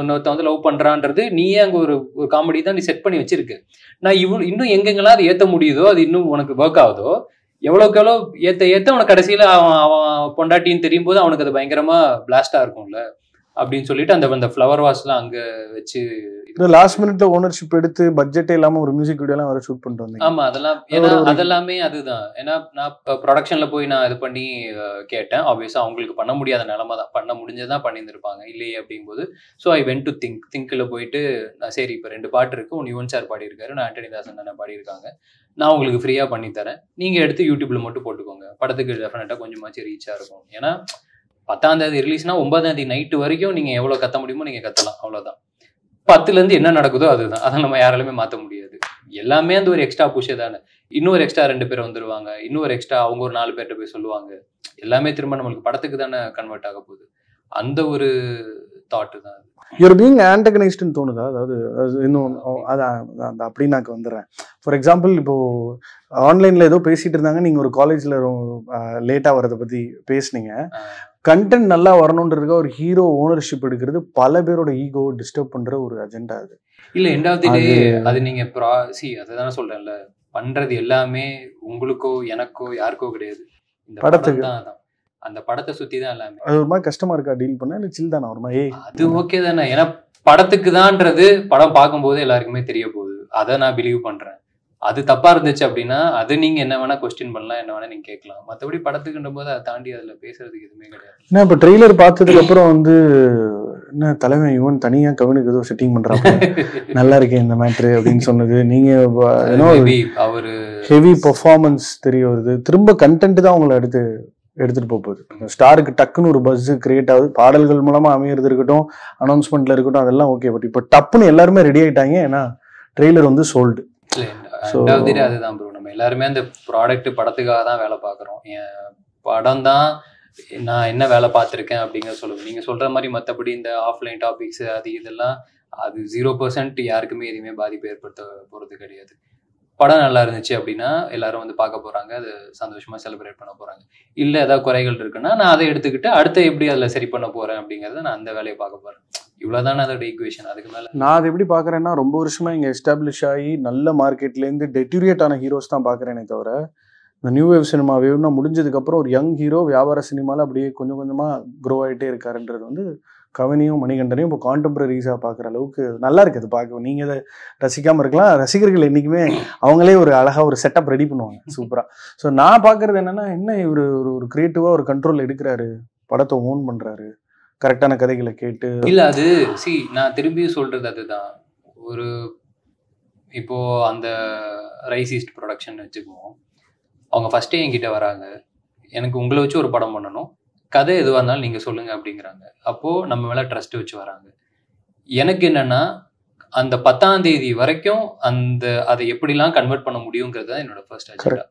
இன்னொருத்தன் வந்து லவ் பண்றான்றது நீயே அங்க ஒரு காமெடி தான் நீ செட் பண்ணி வச்சிருக்கு. நான் இன்னும் எங்கெங்கெல்லாம் அது ஏத்த முடியுதோ, அது இன்னும் உனக்கு ஒர்க் ஆகுதோ, எவ்வளோக்கு எவ்வளோ ஏத்த உனக்கு கடைசியில அவன் பொண்டாட்டின்னு தெரியும் போது அவனுக்கு அது பயங்கரமா பிளாஸ்டா இருக்கும்ல அப்படின்னு சொல்லிட்டு அந்த ஃப்ளவர் வாஷ்லாம் அங்க வச்சு லாஸ்ட் மினிட்ல ஓனர்ஷிப் எடுத்து பட்ஜெட்டே இல்லாம ஒரு மியூசிக் வீடியோ எல்லாம் வர ஷூட் பண்ணிட்டு வந்தீங்க. ஆமா, அதெல்லாம் ஏன்னா அதெல்லாமே அதுதான். ஏன்னா நான் ப்ரொடக்ஷன்ல போய் நான் இது பண்ணி கேட்டேன். ஆப்வியஸா அவங்களுக்கு பண்ண முடியாத நிலைமை தான், பண்ண முடிஞ்சதான் பண்ணியிருந்திருப்பாங்க இல்லையே அப்படிங்கும்போது. ஸோ ஐ வென்ட் டு திங்க்ல போயிட்டு நான் சரி இப்போ 2 பாட்டு இருக்கு, ஒன்று யுவன் சார் பாடியிருக்காரு, நான் ஆண்டனி தாசன் அண்ணா பாடியிருக்காங்க, நான் உங்களுக்கு ஃப்ரீயா பண்ணி தரேன், நீங்க எடுத்து யூடியூப்ல மட்டும் போட்டுக்கோங்க, படத்துக்கு டெஃபினட்டா கொஞ்சமாச்சும் ரீச்சா இருக்கும். ஏன்னா 10ஆம் தேதி ரிலீஸ்னா 9ஆம் தேதி நைட்டு வரைக்கும் நீங்க எவ்வளவு கத்த முடியுமோ நீங்க கத்தலாம், அவ்வளவுதான். 10ல இருந்து என்ன நடக்குதோ அதுதான், அதை நம்ம யாராலுமே மாற்ற முடியாது. எல்லாமே அந்த ஒரு எக்ஸ்ட்ரா புஷே தானே. இன்னொரு எக்ஸ்ட்ரா 2 பேர் வந்துருவாங்க, இன்னொரு எக்ஸ்ட்ரா அவங்க ஒரு 4 பேர்கிட்ட போய் சொல்லுவாங்க, எல்லாமே திரும்ப நம்மளுக்கு படத்துக்கு தானே கன்வெர்ட் ஆக போகுது. அந்த ஒரு தாட்டு தான். யூர் பீயிங் ஆன்டகனைஸ்ட்னு தோணுதா? அதாவது இன்னும் அந்த அப்படின்னாக்கு வந்துடுறேன். ஃபார் எக்ஸாம்பிள் இப்போ ஆன்லைன்ல ஏதோ பேசிட்டு இருந்தாங்க, நீங்க ஒரு காலேஜ்ல லேட்டா வரதை பத்தி பேசுனீங்க. கண்டென்ட் நல்லா வரணுன்றதுக்காக ஒரு ஹீரோ ஓனர்ஷிப் எடுக்கிறது பல பேரோட ஈகோ டிஸ்டர்ப் பண்ற ஒரு அஜெண்டா அது. இல்ல எண்ட் ஆஃப் தி டே அது நீங்க அதுதானே சொல்றேன்ல, பண்றது எல்லாமே உங்களுக்கோ எனக்கோ யாருக்கோ கிடையாது, இந்த படத்துக்கு தான். அந்த படத்தை சுத்தி தான் எல்லாமே. அது ஒரு மாதிரி கஷ்டமா இருக்கா டீல் பண்ண, இல்ல சில் தானே ஒரு மாதிரி? அது ஓகே தானே, ஏன்னா படத்துக்கு தான்ன்றது படம் பார்க்கும்போது எல்லாருக்குமே தெரிய போகுது, அதை நான் பிலீவ் பண்றேன். அது தப்பா இருந்துச்சு அப்படின்னா அது நீங்க என்ன வேணா கொஸ்டின் பண்ணலாம், என்ன வேணா நீங்க கேட்கலாம். மற்றபடி படத்துக்குன்ற போது அதை தாண்டி அதுல பேசுறதுக்கு எதுவுமே கிடையாது. ஏன்னா இப்ப ட்ரெய்லர் பார்த்ததுக்கு அப்புறம் வந்து என்ன தலைவன் இவன் தனியா கவனுக்கு ஏதோ செட்டிங் பண்றாங்க, நல்லா இருக்கேன் இந்த மேட்ரு அப்படின்னு சொன்னது, நீங்க அவரு ஹெவி பெர்ஃபார்மன்ஸ் தெரிய வருது, திரும்ப கண்டென்ட் தான் அவங்களை எடுத்துட்டு போகுது. ஸ்டாருக்கு டக்குன்னு ஒரு பஸ் கிரியேட் ஆகுது, பாடல்கள் மூலமா அமையிறது இருக்கட்டும், அனௌன்ஸ்மெண்ட்ல இருக்கட்டும், அதெல்லாம் ஓகே. பட் இப்போ டப்புன்னு எல்லாருமே ரெடி ஆயிட்டாங்க, ஏன்னா ட்ரெய்லர் வந்து சோல்டு. அதுதான் ப்ரோ, நம்ம எல்லாருமே அந்த ப்ராடக்ட் படத்துக்காக தான் வேலை பார்க்குறோம். என் படம் தான் நான் என்ன வேலை பார்த்துருக்கேன் அப்படிங்கிற சொல்லுவேன். நீங்க சொல்ற மாதிரி மற்றபடி இந்த ஆஃப்லைன் டாபிக்ஸ் அது இதெல்லாம் அது 0% யாருக்குமே எதுவுமே பாதிப்பு ஏற்படுத்த போறது கிடையாது. படம் நல்லா இருந்துச்சு அப்படின்னா எல்லாரும் வந்து பார்க்க போறாங்க, அது சந்தோஷமா செலிப்ரேட் பண்ண போறாங்க. இல்லை ஏதாவது குறைகள் இருக்குன்னா நான் அதை எடுத்துக்கிட்டு அடுத்த எப்படி அதில் சரி பண்ண போறேன் அப்படிங்கிறத நான் அந்த வேலையை பார்க்க போறேன். இவ்வளவுதானே அதோட ஈக்குவேஷன். அதுக்கு மேல நான் அதை எப்படி பாக்குறேன்னா, ரொம்ப வருஷமா இங்க எஸ்டாப்ளிஷ் ஆகி நல்ல மார்க்கெட்ல இருந்து டெட்டூரியேட் ஆன ஹீரோஸ் தான் பாக்குறேனே தவிர, இந்த நியூ வேவ் சினிமா வேவ்னா முடிஞ்சதுக்கு அப்புறம் ஒரு யங் ஹீரோ வியாபார சினிமால அப்படியே கொஞ்சம் கொஞ்சமா க்ரோ ஆகிட்டே இருக்காருன்றது வந்து கவினியும் மணிகண்டனையும் இப்போ கான்டெம்பரரிஸாக பார்க்குற அளவுக்கு நல்லா இருக்குது அது பார்க்க. நீங்கள் இதை ரசிக்காமல் இருக்கலாம், ரசிகர்கள் என்றைக்குமே அவங்களே ஒரு அழகாக ஒரு செட்டப் ரெடி பண்ணுவாங்க சூப்பராக. ஸோ நான் பார்க்குறது என்னென்னா, என்ன இவர் ஒரு க்ரியேட்டிவாக ஒரு கண்ட்ரோல் எடுக்கிறாரு, படத்தை ஓன் பண்ணுறாரு, கரெக்டான கதைகளை கேட்டு. இல்லை அது நான் திரும்பி சொல்கிறது அதுதான். ஒரு இப்போது அந்த ரைஸ் ஈஸ்ட் ப்ரொடக்ஷன் வச்சுக்குவோம், அவங்க ஃபஸ்ட்டே என்கிட்ட வராங்க, எனக்கு உங்களை வச்சு ஒரு படம் பண்ணணும், கதை எதுவாக இருந்தாலும் நீங்கள் சொல்லுங்கள் அப்படிங்கிறாங்க. அப்போது நம்ம மேலே ட்ரஸ்ட் வச்சு வராங்க. எனக்கு என்னென்னா அந்த 10ஆம் தேதி வரைக்கும் அதை எப்படிலாம் கன்வெர்ட் பண்ண முடியுங்கிறது தான் என்னோட first agenda.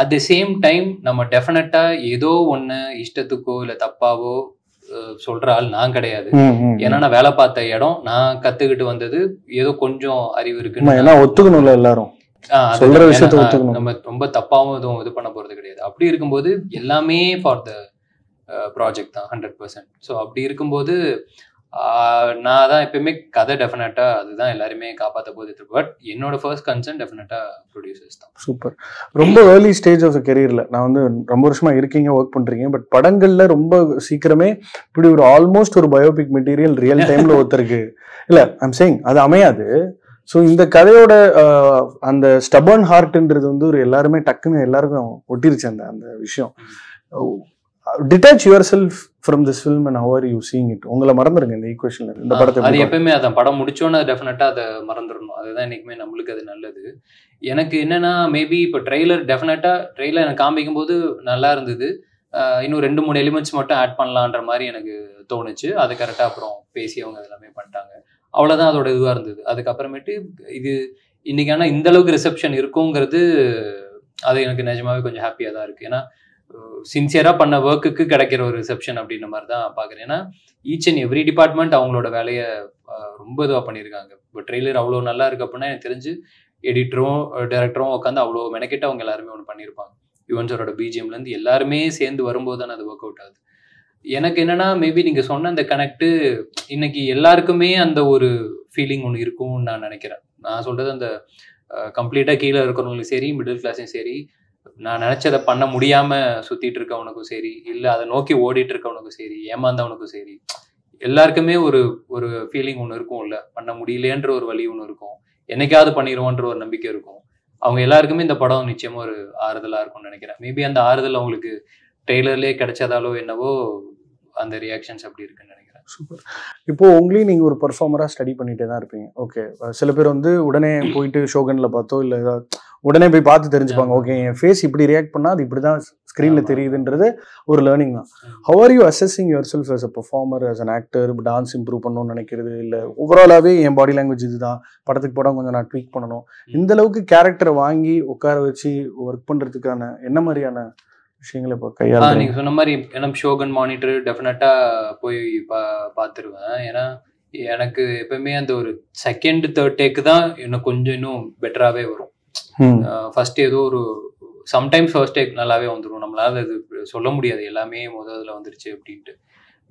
At the same time நம்ம டெஃபினட்டாக ஏதோ ஒன்று இஷ்டத்துக்கோ இல்லை தப்பாவோ சொல்ற ஆள் நான் கிடையாது. ஏன்னா நான் வேலை பார்த்த இடம், நான் கத்துக்கிட்டு வந்தது ஏதோ கொஞ்சம் அறிவு இருக்கு, ஒத்துக்கணும்ல எல்லாரும் சொல்ற விஷயத்தை ஒத்துக்கணும். நம்ம ரொம்ப தப்பாவும் எதுவும் இது பண்ண போறது கிடையாது. அப்படி இருக்கும்போது எல்லாமே ஃபார் த ப்ராஜெக்ட் தான் 100%. ஸோ அப்படி இருக்கும்போது நான் தான் எப்பயுமே கதை டெஃபினட்டா அதுதான் எல்லாருமே காப்பாற்ற போது. பட் என்னோட ஃபர்ஸ்ட் கன்சர்ன் டெஃபினட்டா ப்ரொடியூசர்ஸ் தான். சூப்பர். ரொம்ப ஏர்லி ஸ்டேஜ் ஆஃப் கெரியர்ல நான் வந்து ரொம்ப வருஷமா இருக்கீங்க, ஒர்க் பண்றீங்க. பட் படங்கள்ல ரொம்ப சீக்கிரமே இப்படி ஒரு ஆல்மோஸ்ட் ஒரு பயோபிக் மெட்டீரியல் ரியல் டைம்ல ஒருத்தருக்கு இல்ல ஐம் சேயிங் அது அமையாது. ஸோ இந்த கதையோட அந்த ஸ்டபர்ன் ஹார்ட்ன்றது வந்து ஒரு எல்லாருமே டக்குன்னு எல்லாருக்கும் ஒட்டிருச்சு அந்த அந்த விஷயம். Detach your self from this film and how are you seeing it? உங்களை மறந்துருங்க இந்த ஈக்குவேஷன்ல. இந்த படத்தை அது எப்பயுமே அதான் படம் முடிச்சோன்னா டெஃபினட்டா அதை மறந்துடணும். அதுதான் என்னைக்குமே நம்மளுக்கு அது நல்லது. எனக்கு என்னன்னா மேபி இப்போ ட்ரெய்லர் டெஃபினட்டா ட்ரெய்லர் எனக்கு காமிக்கும் போது நல்லா இருந்தது. இன்னும் 2-3 எலிமெண்ட்ஸ் மட்டும் ஆட் பண்ணலான்ற மாதிரி எனக்கு தோணுச்சு. அது கரெக்டாக அப்புறம் பேசி அவங்க எல்லாமே பண்ணிட்டாங்க. அவ்வளோதான் அதோட இதுவாக இருந்தது. அதுக்கப்புறமேட்டு இது இன்னைக்கு ஆனால் இந்த அளவுக்கு ரிசப்ஷன் இருக்குங்கிறது அது எனக்கு நிஜமாவே கொஞ்சம் ஹாப்பியாக தான் இருக்குது. ஏன்னா சின்சியராக பண்ண ஒர்க்குக்கு கிடைக்கிற ஒரு ரிசப்ஷன் அப்படின்ற மாதிரி தான் பார்க்குறேன். ஏன்னா ஈச் அண்ட் எவ்ரி டிபார்ட்மெண்ட் அவங்களோட வேலையை ரொம்ப இதுவாக பண்ணியிருக்காங்க. இப்போ ட்ரெய்லர் அவ்வளோ நல்லா இருக்கு அப்படின்னா எனக்கு தெரிஞ்சு எடிட்டரும் டைரக்டரும் உட்காந்து அவ்வளோ மெனக்கெட்டு அவங்க எல்லாருமே ஒன்று பண்ணியிருப்பாங்க. யுவன் சாரோட பிஜிஎம்லேருந்து எல்லாருமே சேர்ந்து வரும்போது தானே அது ஒர்க் அவுட் ஆகுது. எனக்கு என்னன்னா மேபி நீங்கள் சொன்ன அந்த கனெக்டு இன்னைக்கு எல்லாருக்குமே அந்த ஒரு ஃபீலிங் ஒன்று இருக்கும்னு நான் நினைக்கிறேன். நான் சொல்கிறது அந்த கம்ப்ளீட்டாக கீழே இருக்கிறவங்களுக்கும் சரி, மிடில் கிளாஸையும் சரி, நான் நினைச்சதை பண்ண முடியாம சுத்திட்டு இருக்கவனுக்கும் சரி, இல்லை அதை நோக்கி ஓடிட்டு இருக்கவனுக்கும் சரி, ஏமாந்தவனுக்கும் சரி, எல்லாருக்குமே ஒரு ஒரு ஃபீலிங் ஒன்று இருக்கும். இல்லை பண்ண முடியலேன்ற ஒரு வழி ஒன்று இருக்கும், என்னைக்காவது பண்ணிடுவோன்ற ஒரு நம்பிக்கை இருக்கும். அவங்க எல்லாருக்குமே இந்த படம் நிச்சயமா ஒரு ஆறுதலா இருக்கும்னு நினைக்கிறேன். மேபி அந்த ஆறுதல் அவங்களுக்கு ட்ரெய்லர்லேயே கிடைச்சதாலோ என்னவோ அந்த ரியாக்ஷன்ஸ் அப்படி இருக்குன்னு நினைக்கிறேன். சூப்பர். இப்போ உங்களையும் நீங்க ஒரு பெர்ஃபார்மரா ஸ்டடி பண்ணிட்டே தான் இருப்பீங்க. ஓகே, சில பேர் வந்து உடனே போயிட்டு ஷோகன்ல பார்த்தோ இல்லை உடனே போய் பார்த்து தெரிஞ்சுப்பாங்க. ஓகே, என் ஃபேஸ் இப்படி ரியாக்ட் பண்ணா அது இப்படிதான் ஸ்க்ரீன்ல தெரியுதுன்றது ஒரு லேர்னிங் தான். How are you assessing your self as a performer, as an actor? Dance improve பண்ணணும்னு நினைக்கிறது இல்லை ஓவராலாவே என் பாடி லாங்குவேஜ் இதுதான், படத்துக்கு படம் கொஞ்சம் நான் ட்வீக் பண்ணணும், இந்த அளவுக்கு கேரக்டரை வாங்கி உட்கார வச்சு ஒர்க் பண்றதுக்கான என்ன மாதிரியான விஷயங்களை இப்போ கையாள? நீங்க சொன்ன மாதிரி எனக்கு ஷோகன் மானிட்டர் டெஃபினட்டா போய் பார்த்துருவேன். ஏன்னா எனக்கு எப்பவுமே அந்த ஒரு செகண்ட் தேர்ட் டேக்கு தான் இன்னும் கொஞ்சம் இன்னும் பெட்டராகவே வரும். ஃபர்ஸ்ட் ஏதோ ஒரு சம்டைம்ஸ் ஃபர்ஸ்ட் டேக் நல்லாவே வந்துடும். நம்மளால அது சொல்ல முடியாது எல்லாமே முதல்ல வந்துருச்சு அப்படின்ட்டு.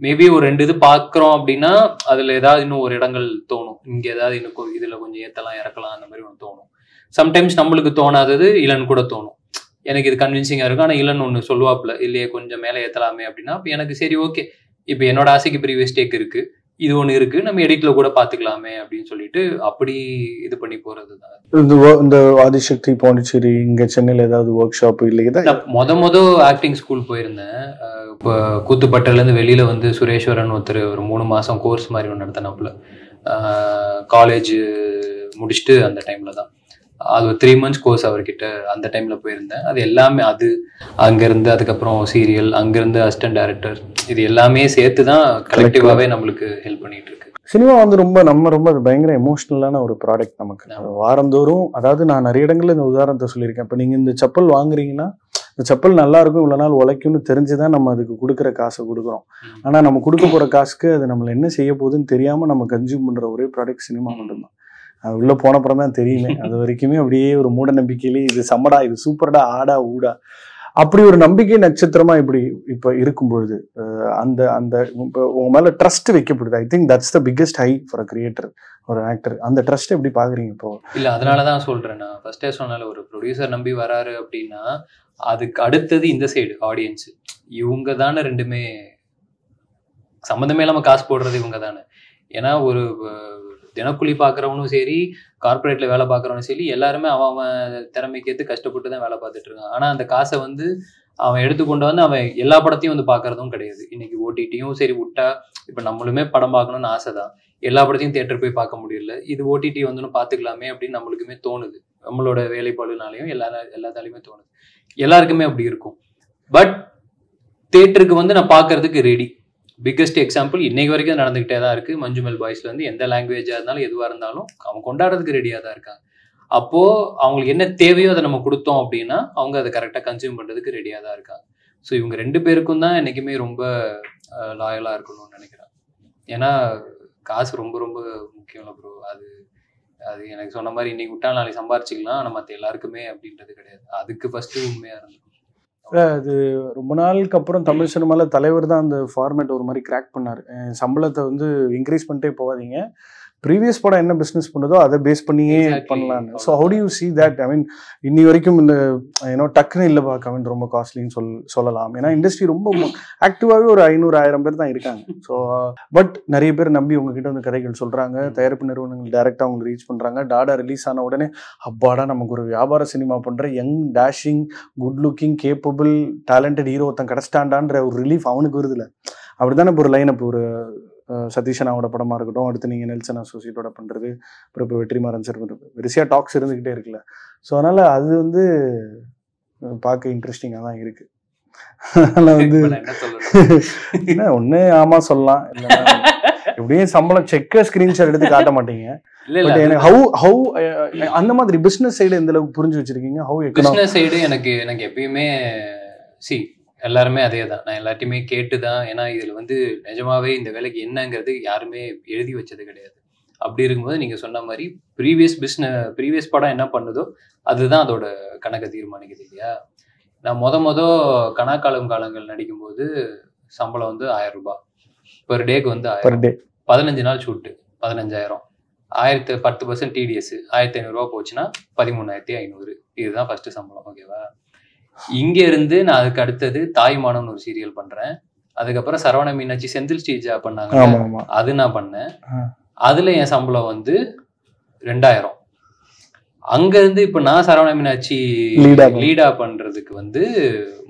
மேபி ஒரு 2 இது பார்க்குறோம் அப்படின்னா அதில் ஏதாவது இன்னும் ஒரு இடங்கள் தோணும், இங்கே ஏதாவது இன்னும் இதில் கொஞ்சம் ஏற்றலாம் இறக்கலாம் அந்த மாதிரி ஒன்று தோணும். சம்டைம்ஸ் நம்மளுக்கு தோணாதது இளன் கூட தோணும். எனக்கு இது கன்வின்சிங்காக இருக்கும், ஆனால் இல்லைன்னு ஒன்று சொல்லுவாப்புல, இல்லையே கொஞ்சம் மேலே ஏற்றலாமே அப்படின்னா அப்போ எனக்கு சரி ஓகே, இப்போ என்னோட ஆசைக்கு ப்ரீவியஸ் டேக் இருக்குது, இது ஒன்று இருக்குது, நம்ம எடிட்டில் கூட பார்த்துக்கலாமே அப்படின்னு சொல்லிட்டு அப்படி இது பண்ணி போகிறது தான். இந்த ஆதிசக்தி பாண்டிச்சேரி இங்கே சென்னையில் ஏதாவது ஒர்க் ஷாப் இல்லையா? மொத ஆக்டிங் ஸ்கூல் போயிருந்தேன். இப்போ கூத்துப்பட்டிலேருந்து வெளியில் வந்து சுரேஸ்வரன் ஒருத்தர் ஒரு 3 மாதம் கோர்ஸ் மாதிரி ஒன்று நடத்தினாப்புல. காலேஜ் முடிச்சுட்டு அந்த டைமில் தான் அது ஒரு 3 months கோர்ஸ் அவர்கிட்ட அந்த டைமில் போயிருந்தேன். அது எல்லாமே அது அங்கேருந்து அதுக்கப்புறம் சீரியல், அங்கேருந்து அசிஸ்டன்ட் டைரக்டர், இது எல்லாமே சேர்த்து தான் கலெக்டிவாகவே நம்மளுக்கு ஹெல்ப் பண்ணிட்டு இருக்கு. சினிமா வந்து ரொம்ப அது பயங்கர எமோஷ்னலான ஒரு ப்ராடக்ட் நமக்கு. வாரந்தோறும், அதாவது நான் நிறைய இடங்கள்ல இந்த உதாரணத்தை சொல்லியிருக்கேன். இப்போ நீங்கள் இந்த செப்பல் வாங்குறீங்கன்னா இந்த செப்பல் நல்லா இருக்கும், இவ்வளோ நாள் உழைக்கும்னு தெரிஞ்சுதான் நம்ம அதுக்கு கொடுக்குற காசை கொடுக்குறோம். ஆனால் நம்ம கொடுக்க போகிற காசுக்கு அது நம்மளை என்ன செய்ய போகுதுன்னு தெரியாமல் நம்ம கன்சியூம் பண்ணுற ஒரே ப்ராடக்ட் சினிமா மட்டும்தான். அது உள்ளே போனப்புறம் தான் தெரியுமே. அது வரைக்குமே அப்படியே ஒரு மூட நம்பிக்கையிலே இது சம்மடா, இது சூப்பர்டா, ஆடா ஊடா, அப்படி ஒரு நம்பிக்கை நட்சத்திரமா இப்படி இப்போ இருக்கும்பொழுது அந்த அந்த இப்போ உங்க மேல ட்ரஸ்ட் வைக்கப்படுது. I think that's the biggest high for a creator, ஒரு ஆக்டர். அந்த ட்ரஸ்ட் எப்படி பாக்குறீங்க இப்போ? இல்லை, அதனாலதான் சொல்றேன். நான் ஃபர்ஸ்டே சொன்னால ஒரு ப்ரொடியூசர் நம்பி வராரு அப்படின்னா அதுக்கு அடுத்தது இந்த சைடு ஆடியன்ஸ். இவங்க தானே ரெண்டுமே சம்மந்தமே இல்லாமல் காசு போடுறது இவங்க தானே. ஏன்னா ஒரு தினக்கூலி பார்க்குறவனும் சரி, கார்பரேட்ல வேலை பார்க்குறவனும் சரி, எல்லாருமே அவன் திறமைக்கு ஏற்று கஷ்டப்பட்டு தான் வேலை பார்த்துட்டு இருக்கான். ஆனால் அந்த காசை வந்து அவன் எடுத்துக்கொண்டு வந்து அவன் எல்லா படத்தையும் வந்து பார்க்கறதும் கிடையாது. இன்னைக்கு ஓடிடியும் சரி விட்டா, இப்போ நம்மளுமே படம் பார்க்கணும்னு ஆசை தான், எல்லா படத்தையும் தியேட்டர் போய் பார்க்க முடியல. இது ஓடிடி வந்து பார்த்துக்கலாமே அப்படின்னு நம்மளுக்குமே தோணுது. நம்மளோட வேலைப்பாடுனாலையும் எல்லாத்தாலையுமே தோணுது. எல்லாருக்குமே அப்படி இருக்கும். பட் தியேட்டருக்கு வந்து நான் பார்க்கறதுக்கு ரெடி. பிக்கஸ்ட் எக்ஸாம்பிள் இன்னைக்கு வரைக்கும் நடந்துகிட்டே தான் இருக்கு. மஞ்சுமெல் பாய்ஸ்ல இருந்து எந்த லாங்குவேஜா இருந்தாலும் எதுவாக இருந்தாலும் அவங்க கொண்டாடுறதுக்கு ரெடியாக தான் இருக்காங்க. அப்போ அவங்களுக்கு என்ன தேவையோ அதை நம்ம கொடுத்தோம் அப்படின்னா அவங்க அதை கரெக்டாக கன்சியூம் பண்றதுக்கு ரெடியாக தான் இருக்காங்க. ஸோ இவங்க 2 பேருக்கும் தான் என்னைக்குமே ரொம்ப லாயலாக இருக்கணும்னு நினைக்கிறேன். ஏன்னா காசு ரொம்ப ரொம்ப முக்கியம் இல்லை ப்ரோ. அது அது எனக்கு சொன்ன மாதிரி இன்னைக்கு விட்டா நாளைக்கு சம்பாரிச்சிக்கலாம், ஆனால் மற்ற எல்லாருக்குமே அப்படின்றது கிடையாது. அதுக்கு ஃபர்ஸ்ட்டு உண்மையாக இருந்தது. அது ரொம்ப நாளுக்கு அப்புறம் தமிழ் சினிமால தலைவர் தான் அந்த ஃபார்மேட் ஒரு மாதிரி கிராக் பண்ணாரு. சம்பளத்தை வந்து இன்க்ரீஸ் பண்ணிட்டே போகாதீங்க, ப்ரீவியஸ் படம் என்ன பிஸ்னஸ் பண்ணுதோ அதை பேஸ் பண்ணியே பண்ணலான்னு. So how do you see that? I mean இன்னி வரைக்கும் இந்த ஏன்னோ டக்குன்னு இல்லைப்பா கவின் ரொம்ப காஸ்ட்லின்னு சொல்லலாம். ஏன்னா இண்டஸ்ட்ரி ரொம்ப ஆக்டிவாகவே ஒரு 500-1000 பேர் தான் இருக்காங்க. ஸோ பட் நிறைய பேர் நம்பி உங்ககிட்ட வந்து கதைகள் சொல்கிறாங்க, தயாரிப்பு நிறுவனங்கள் டைரெக்டாக அவங்களை ரீச் பண்ணுறாங்க. டாடா ரிலீஸ் ஆன உடனே அப்பாடா நமக்கு ஒரு வியாபார சினிமா பண்ணுற young dashing good looking capable talented hero ஒருத்தன் கிடச்சிட்டாண்டான்ற ஒரு ரிலீஃப் அவனுக்கு வருதுல்ல. அப்படி தானே இப்போ ஒரு லைனப் ஒரு சதீஷனாவோட படமாக இருக்கட்டும், அடுத்து நீங்கள் நெல்சன் அசோசியேட்டோட பண்ணுறது, அப்புறம் இப்போ வெற்றிமாறன் சார் வரிசையாக டாக்ஸ் இருந்துக்கிட்டே இருக்குல்ல. ஸோ அதனால் அது வந்து பார்க்க இன்ட்ரெஸ்டிங்காக தான் இருக்குது. அதனால் வந்து என்ன ஒன்று ஆமாம் சொல்லலாம், இல்லை எப்படியும் சம்பளம் செக்கை ஸ்க்ரீன்ஷாட் எடுத்து காட்ட மாட்டீங்க. ஹவு அந்த மாதிரி பிஸ்னஸ் சைடு எந்த அளவுக்கு புரிஞ்சு வச்சிருக்கீங்க? ஹவு பிஸ்னஸ் சைடு எனக்கு எப்பயுமே எல்லாருமே அதே தான். நான் எல்லாத்தையுமே கேட்டு தான். ஏன்னா இதில் வந்து நிஜமாவே இந்த வேலைக்கு என்னங்கிறது யாருமே எழுதி வச்சது கிடையாது. அப்படி இருக்கும்போது நீங்கள் சொன்ன மாதிரி ப்ரீவியஸ் படம் என்ன பண்ணுதோ அதுதான் அதோட கணக்கை தீர்மானிக்குது இல்லையா. நான் காலங்கள் நடிக்கும்போது சம்பளம் வந்து 1000 ரூபாய் பெர் டேக்கு வந்து 15 நாள் ஷூட்டு 15,000, 10% டிடிஎஸ் 1500 ரூபா போச்சுன்னா 13,500. இதுதான் ஃபர்ஸ்ட் சம்பளம். ஓகேவா? இங்க இருந்து நான் அதுக்கு அடுத்தது தாய்மானம்னு ஒரு சீரியல் பண்றேன். அதுக்கப்புறம் சரவண மீனாட்சி செந்தில் ஸ்ரீஜா பண்ணாங்க, அது நான் பண்ணேன். அதுல என் சம்பளம் வந்து 2000. அங்க இருந்து இப்ப நான் சரவண மீனாட்சி லீடா பண்றதுக்கு வந்து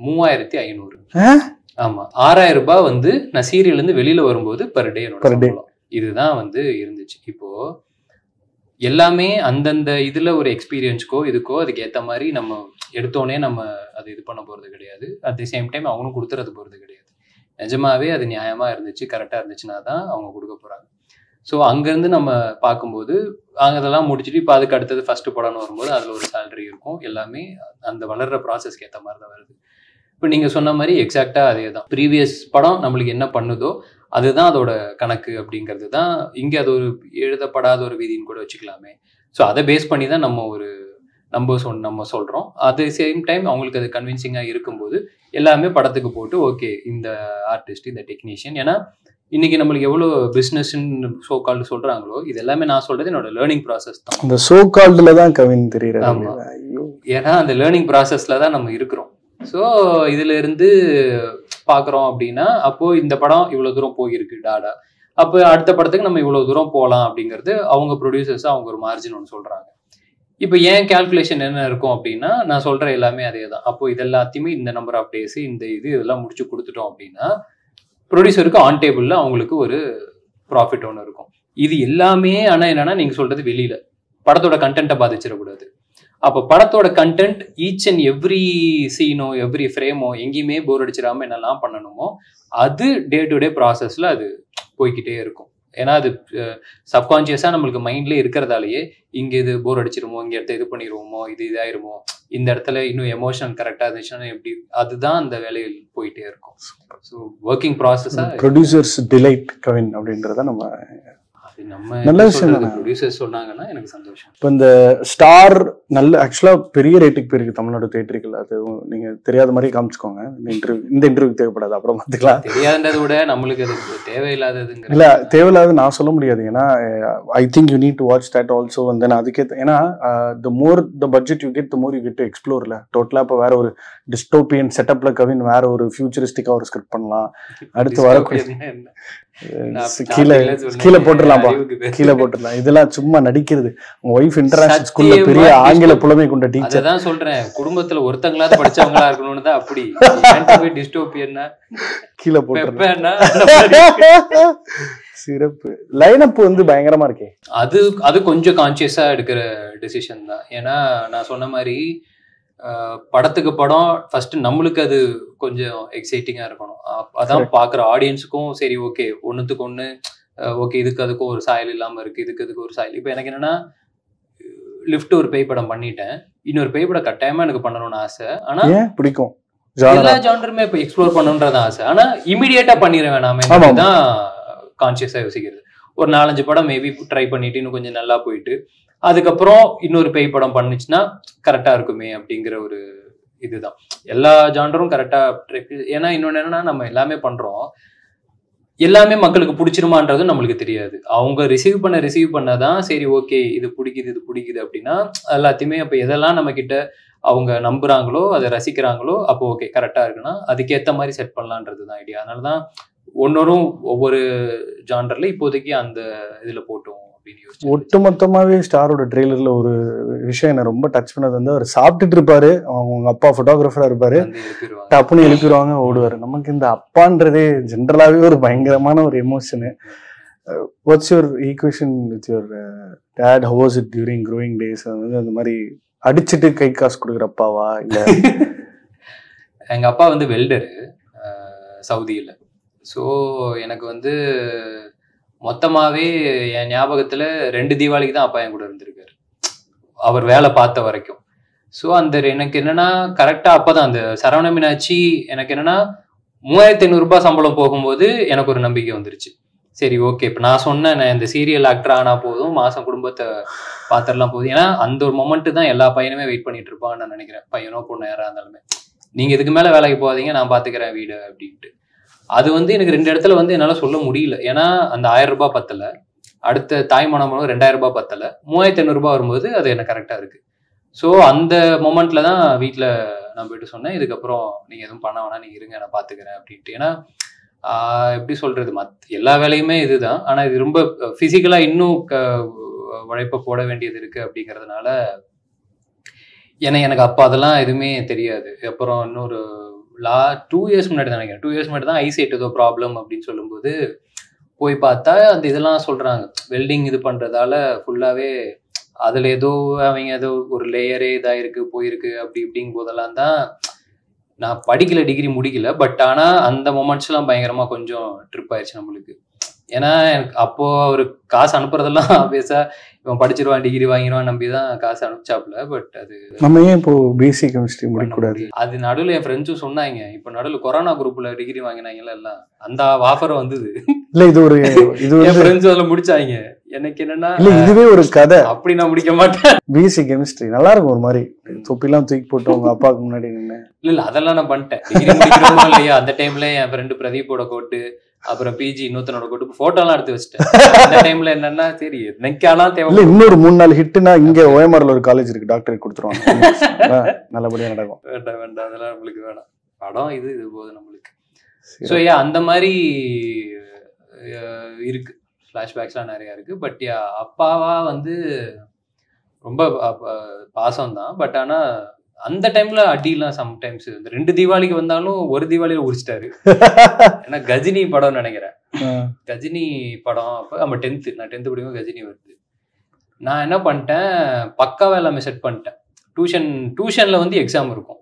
3500. ஆமா, 6000 ரூபாய் வந்து நான் சீரியல் இருந்து வெளியில வரும்போது பெர் டே என்னோட சம்பளம். இதுதான் வந்து இருந்துச்சு. இப்போ எல்லாமே அந்தந்த இதுல ஒரு எக்ஸ்பீரியன்ஸ்க்கோ இதுக்கோ அதுக்கு ஏற்ற மாதிரி நம்ம எடுத்தோடனே நம்ம அது இது பண்ண போறது கிடையாது. அட் தி சேம் டைம் அவங்களும் கொடுத்துறது போறது கிடையாது. நிஜமாவே அது நியாயமா இருந்துச்சு, கரெக்டா இருந்துச்சுன்னா தான் அவங்க கொடுக்க போறாங்க. ஸோ அங்கேருந்து நம்ம பார்க்கும்போது அங்கே அதெல்லாம் முடிச்சுட்டு இப்போ அதுக்கு அடுத்தது ஃபர்ஸ்ட் படம்னு வரும்போது அதில் ஒரு சேலரி இருக்கும். எல்லாமே அந்த வளர்கிற ப்ராசஸ்க்கு ஏற்ற மாதிரி தான் வருது. இப்போ நீங்கள் சொன்ன மாதிரி எக்ஸாக்டாக அதே தான். ப்ரீவியஸ் படம் நம்மளுக்கு என்ன பண்ணுதோ அதுதான் அதோட கணக்கு அப்படிங்கிறது தான். இங்கே அது ஒரு எழுதப்படாத ஒரு விதின்னு கூட வச்சுக்கலாமே. ஸோ அதை பேஸ் பண்ணி தான் நம்ம ஒரு நம்ம சொல்கிறோம். அட் தி சேம் டைம் அவங்களுக்கு அது கன்வின்சிங்காக இருக்கும்போது எல்லாமே படத்துக்கு போட்டு ஓகே இந்த ஆர்டிஸ்ட் இந்த டெக்னீஷியன். ஏன்னா இன்னைக்கு நம்மளுக்கு எவ்வளோ பிஸ்னஸ்ன்னு சோ கால்டு சொல்கிறாங்களோ இது எல்லாமே நான் சொல்கிறது என்னோட லேர்னிங் ப்ராசஸ் தான். அந்த சோ கால்டில் தான் கவின் தெரியுது. ஆமாம், ஏன்னா அந்த லேர்னிங் ப்ராசஸில் தான் நம்ம இருக்கிறோம். ஸோ இதுல இருந்து பார்க்குறோம் அப்படின்னா அப்போது இந்த படம் இவ்வளோ தூரம் போயிருக்கு டாடா, அப்போ அடுத்த படத்துக்கு நம்ம இவ்வளோ தூரம் போகலாம் அப்படிங்கிறது அவங்க ப்ரொடியூசர்ஸ் அவங்க ஒரு மார்ஜின் ஒன்று சொல்கிறாங்க. இப்போ ஏன் கேல்குலேஷன் என்ன இருக்கும் அப்படின்னா நான் சொல்கிற எல்லாமே அதே தான். அப்போ இது எல்லாத்தையுமே இந்த நம்பர் ஆஃப் டேஸ் இந்த இதெல்லாம் முடிச்சு கொடுத்துட்டோம் அப்படின்னா ப்ரொடியூசருக்கு ஆன் டேபிளில் அவங்களுக்கு ஒரு ப்ராஃபிட் ஒன்று இருக்கும். இது எல்லாமே ஆனால் என்னன்னா நீங்கள் சொல்கிறது வெளியில் படத்தோட கண்டென்ட்டை பாதிச்சிடக்கூடாது. அப்போ படத்தோட கண்டென்ட் ஈச் அண்ட் எவ்ரி சீனோ எவ்ரி ஃப்ரேமோ எங்கேயுமே போர் அடிச்சிடாமல் என்னெல்லாம் பண்ணணுமோ அது டே டு டே ப்ராசஸில் அது போய்கிட்டே இருக்கும். ஏன்னா அது சப்கான்சியஸாக நம்மளுக்கு மைண்ட்லேயே இருக்கிறதாலேயே இங்கே இது போர் அடிச்சிருமோ, இங்கே இடத்த இது பண்ணிடுவோமோ, இது இதாயிருமோ, இந்த இடத்துல இன்னும் எமோஷன் கரெக்டாக இருந்துச்சுன்னா எப்படி, அதுதான் அந்த வேலையில் போயிட்டே இருக்கும். ஸோ ஒர்க்கிங் ப்ராசஸாக ப்ரொடியூசர்ஸ் டிலைட் கவின் அப்படின்றத நம்ம நல்ல விஷயம் ப்ரொடியூசர்ஸ் சொன்னாங்கன்னா எனக்கு சந்தோஷம். இப்போ இந்த ஸ்டார் நல்ல ஆக்சுவலாக பெரிய ரேட்டுக்கு போயிருக்கு தமிழ்நாடு தேட்டருக்கு. அது நீங்கள் தெரியாத மாதிரி காமிச்சுக்கோங்க. இந்த இன்டர்வியூ தேவைப்படாது, அப்புறம் பார்த்துக்கலாம். தெரியாததை விட நம்மளுக்கு அது தேவையில்லாததுங்க இல்லை, தேவையில்லாத நான் சொல்ல முடியாது. ஏன்னா I think you need to watch that also. வந்து அதுக்கே ஏன்னா the more the budget you get the more you get to எக்ஸ்ப்ளோர்ல டோட்டலாக. இப்போ வேற ஒரு டிஸ்டோபியன் செட்டப்ல கவின் வேற ஒரு ஃபியூச்சரிஸ்டிக்காக ஒரு ஸ்கிரிப்ட் பண்ணலாம். அடுத்து வரக்கூடிய கீழே போட்டுடலாம். இதெல்லாம் சும்மா நடிக்கிறது. உங்க ஒய்ஃப் இன்டர்நேஷனல் ஸ்கூல்ல பெரிய ஆங்கில புலமை கொண்ட டீச்சர் தான் சொல்றேன். குடும்பத்துல ஒருத்தங்களாவது படிச்சவங்களா இருக்கணும்னு தான். அப்படி டிஸ்டோபியன்னா கீழே போட்டுறேன்னா சிறப்பு. லைனப் வந்து பயங்கரமா இருக்கே. அது கொஞ்சம் கான்சியஸா எடுக்கிற டெசிஷன் தான். ஏன்னா நான் சொன்ன மாதிரி படத்துக்கு படம் ஃபர்ஸ்ட் நம்மளுக்கு அது கொஞ்சம் எக்ஸைட்டிங்கா இருக்கணும். அதான் பாக்குற ஆடியன்ஸுக்கும் சரி ஓகே ஒன்னுத்துக்கு ஒண்ணு ஓகே இதுக்கு அதுக்கும் ஒரு சாயல் இல்லாம இருக்கு, இதுக்கு ஒரு சாயல். இப்போ எனக்கு என்னன்னா லிஃப்ட் ஒரு பேய் படம் பண்ணிட்டேன், இன்னொரு பேய் படம் கட்டாயமா எனக்கு பண்ணணும்னு ஆசை. ஆனா பிடிக்கும் எல்லா ஜானருமே இப்ப எக்ஸ்ப்ளோர் பண்ணணும்ன்றதான் ஆசை. ஆனா இமீடியட்டா பண்ணிட வேணாமே தான் கான்சியஸா யோசிக்கிறது. ஒரு 4-5 படம் மேபி ட்ரை பண்ணிட்டு இன்னும் கொஞ்சம் நல்லா போயிட்டு அதுக்கப்புறம் இன்னொரு பேய் படம் பண்ணுச்சுன்னா கரெக்டா இருக்குமே அப்படிங்கிற ஒரு இதுதான். எல்லா ஜானரும் கரெக்டா. ஏன்னா இன்னொன்னு என்னன்னா, நம்ம எல்லாமே பண்றோம், எல்லாமே மக்களுக்கு பிடிச்சிருமான்றது நம்மளுக்கு தெரியாது. அவங்க ரிசீவ் பண்ணதான் சரி ஓகே இது பிடிக்குது அப்படின்னா எல்லாத்தையுமே அப்ப எதெல்லாம் நம்ம கிட்ட அவங்க நம்புறாங்களோ அதை ரசிக்கிறாங்களோ அப்போ ஓகே கரெக்டா இருக்குன்னா அதுக்கேற்ற மாதிரி செட் பண்ணலான்றதுதான் ஐடியா. அதனாலதான் ஒவ்வொரு ஜானர்ல இப்போதைக்கு அந்த இதுல போட்டோம் அப்படின்னு யோசிச்சு. ஒட்டுமொத்தமாவே ஸ்டாரோட ட்ரெய்லர்ல ஒரு விஷயம் என்ன ரொம்ப டச் பண்ணது வந்து, அவர் சாப்பிட்டுட்டு இருப்பாரு, அவங்க அப்பா போட்டோகிராஃபரா இருப்பாரு, டப்புன்னு எழுப்பிடுவாங்க ஓடுவாரு. நமக்கு இந்த அப்பான்றதே ஜென்ரலாவே ஒரு பயங்கரமான ஒரு emotion. What's your equation with your date? How was it during growing days? வந்து அந்த மாதிரி அடிச்சுட்டு கை காசு கொடுக்குற அப்பாவா இல்ல? எங்க அப்பா வந்து வெல்டரு சவுதியில. ஸோ எனக்கு வந்து மொத்தமாவே என் ஞாபகத்துல 2 தீபாவளிக்கு தான் அப்பா என் கூட இருந்திருக்காரு அவர் வேலை பார்த்த வரைக்கும். ஸோ அந்த எனக்கு என்னன்னா கரெக்டா அப்பதான் அந்த சரவண மீனாட்சி எனக்கு என்னன்னா 3500 ரூபாய் சம்பளம் போகும்போது எனக்கு ஒரு நம்பிக்கை வந்துருச்சு. சரி ஓகே இப்ப நான் சொன்னேன் நான் இந்த சீரியல் ஆக்டர் ஆனா போதும், மாசம் குடும்பத்தை பாத்திரலாம் போதும். ஏன்னா அந்த ஒரு மொமெண்ட் தான் எல்லா பையனுமே வெயிட் பண்ணிட்டு இருப்பான்னு நான் நினைக்கிறேன். பையனோ பொண்ணு யாரா இருந்தாலுமே நீங்க இதுக்கு மேல வேலைக்கு போகாதீங்க நான் பாத்துக்கிறேன் வீடு அப்படின்ட்டு. அது வந்து எனக்கு 2 இடத்துல வந்து என்னால சொல்ல முடியல. ஏன்னா அந்த 1000 ரூபாய் பத்தல, அடுத்த தாய் மனமோ 2000 ரூபாய் பத்தல, 3500 ரூபாய் வரும்போது அது எனக்கு கரெக்டா இருக்கு. ஸோ அந்த மொமெண்ட்ல தான் வீட்டுல நான் போயிட்டு சொன்னேன் இதுக்கப்புறம் நீங்க எதுவும் பண்ண வேணா நீங்க இருங்க நான் பாத்துக்கிறேன் அப்படின்ட்டு. ஏன்னா எப்படி சொல்றது, எல்லா வேலையுமே இதுதான். ஆனா இது ரொம்ப பிசிக்கலா இன்னும் உழைப்ப போட வேண்டியது இருக்கு அப்படிங்கறதுனால ஏன்னா எனக்கு அப்ப அதெல்லாம் எதுவுமே தெரியாது. அப்புறம் இன்னொரு 2 இயர்ஸ் முன்னாடி நினைக்கிறேன், 2 இயர்ஸ் முன்னாடி தான் ஐசைட் ஏதோ ப்ராப்ளம் அப்படின்னு சொல்லும்போது போய் பார்த்தா அந்த இதெல்லாம் சொல்றாங்க வெல்டிங் இது பண்றதால ஃபுல்லாவே அதுல ஏதோ அவங்க ஏதோ ஒரு லேயரே இதாயிருக்கு போயிருக்கு அப்படி இப்படிங்கும் போதெல்லாம் தான் நான் படிக்கல, டிகிரி முடிக்கல. பட் ஆனா அந்த மொமெண்ட்ஸ் எல்லாம் பயங்கரமா கொஞ்சம் ட்ரிப் ஆயிடுச்சு நம்மளுக்கு. ஏன்னா எனக்கு அப்போ அவரு காசு அனுப்புறதெல்லாம் ஆப்வியஸா இவன் படிச்சிருவான் டிகிரி வாங்கிடுவான் நம்பிதான் காசு அனுப்பிச்சாப்புல. பட் அது நம்ம ஏன் இப்போ பிஎஸ்சி கெமிஸ்ட்ரி முடிக்கக்கூடாது? அது நடுவில் என் ஃப்ரெண்ட்ஸும் சொன்னாங்க, இப்ப நடுவில் கொரோனா குரூப்ல டிகிரி வாங்கினாங்கல்ல எல்லாம் அந்த ஆஃபர் வந்தது இல்ல. இது என் ஃப்ரெண்ட்ஸ் அதில் முடிச்சாங்க. எனக்கு என்னன்னா இதுவே ஒரு கதை. அப்படி நான் முடிக்க மாட்டேன். பிஎஸ்சி கெமிஸ்ட்ரி நல்லா இருக்கும் ஒரு மாதிரி, தொப்பிலாம் தூக்கி போட்டு உங்க அப்பாவுக்கு முன்னாடி நின்று. இல்ல அதெல்லாம் நான் பண்ணிட்டேன். டிகிரி முடிக்கிறோமோ இல்லையா அந்த டைம்ல என் ஃப்ரெண்டு பிரதீப்போட கோட்டு அப்புறம் பிஜி இன்னொருத்தனோட கோட்டு போட்டோ எல்லாம் எடுத்து வச்சுட்டேன். அந்த டைம்ல என்னன்னா சரி எனக்கெல்லாம் தேவை. இன்னொரு 3-4 ஹிட்னா இங்க ஓஎம்ஆர்ல ஒரு காலேஜ் இருக்கு, டாக்டரேட் கொடுத்துருவாங்க, நல்லபடியா நடக்கும். வேண்டாம் அதெல்லாம் நம்மளுக்கு வேணாம். படம் இது போது நம்மளுக்கு. ஸோ அந்த மாதிரி இருக்கு, ஃபிளாஷ்பேக்ஸ்லாம் நிறைய இருக்கு. பட் அப்பாவா வந்து ரொம்ப பாசம் தான். பட் ஆனா அந்த டைம்ல அடிலாம் சம்டைம்ஸ் இந்த 2 தீபாவளிக்கு வந்தாலும் ஒரு தீபாவளியில உரிச்சிட்டாரு. ஏன்னா கஜினி படம் நினைக்கிறேன், கஜினி படம் அப்ப நம்ம 10th நான் 10th படிக்கும் கஜினி வருது. நான் என்ன பண்ணிட்டேன் பக்காவா எல்லாமே செட் பண்ணிட்டேன். டியூஷன்ல வந்து எக்ஸாம் இருக்கும்,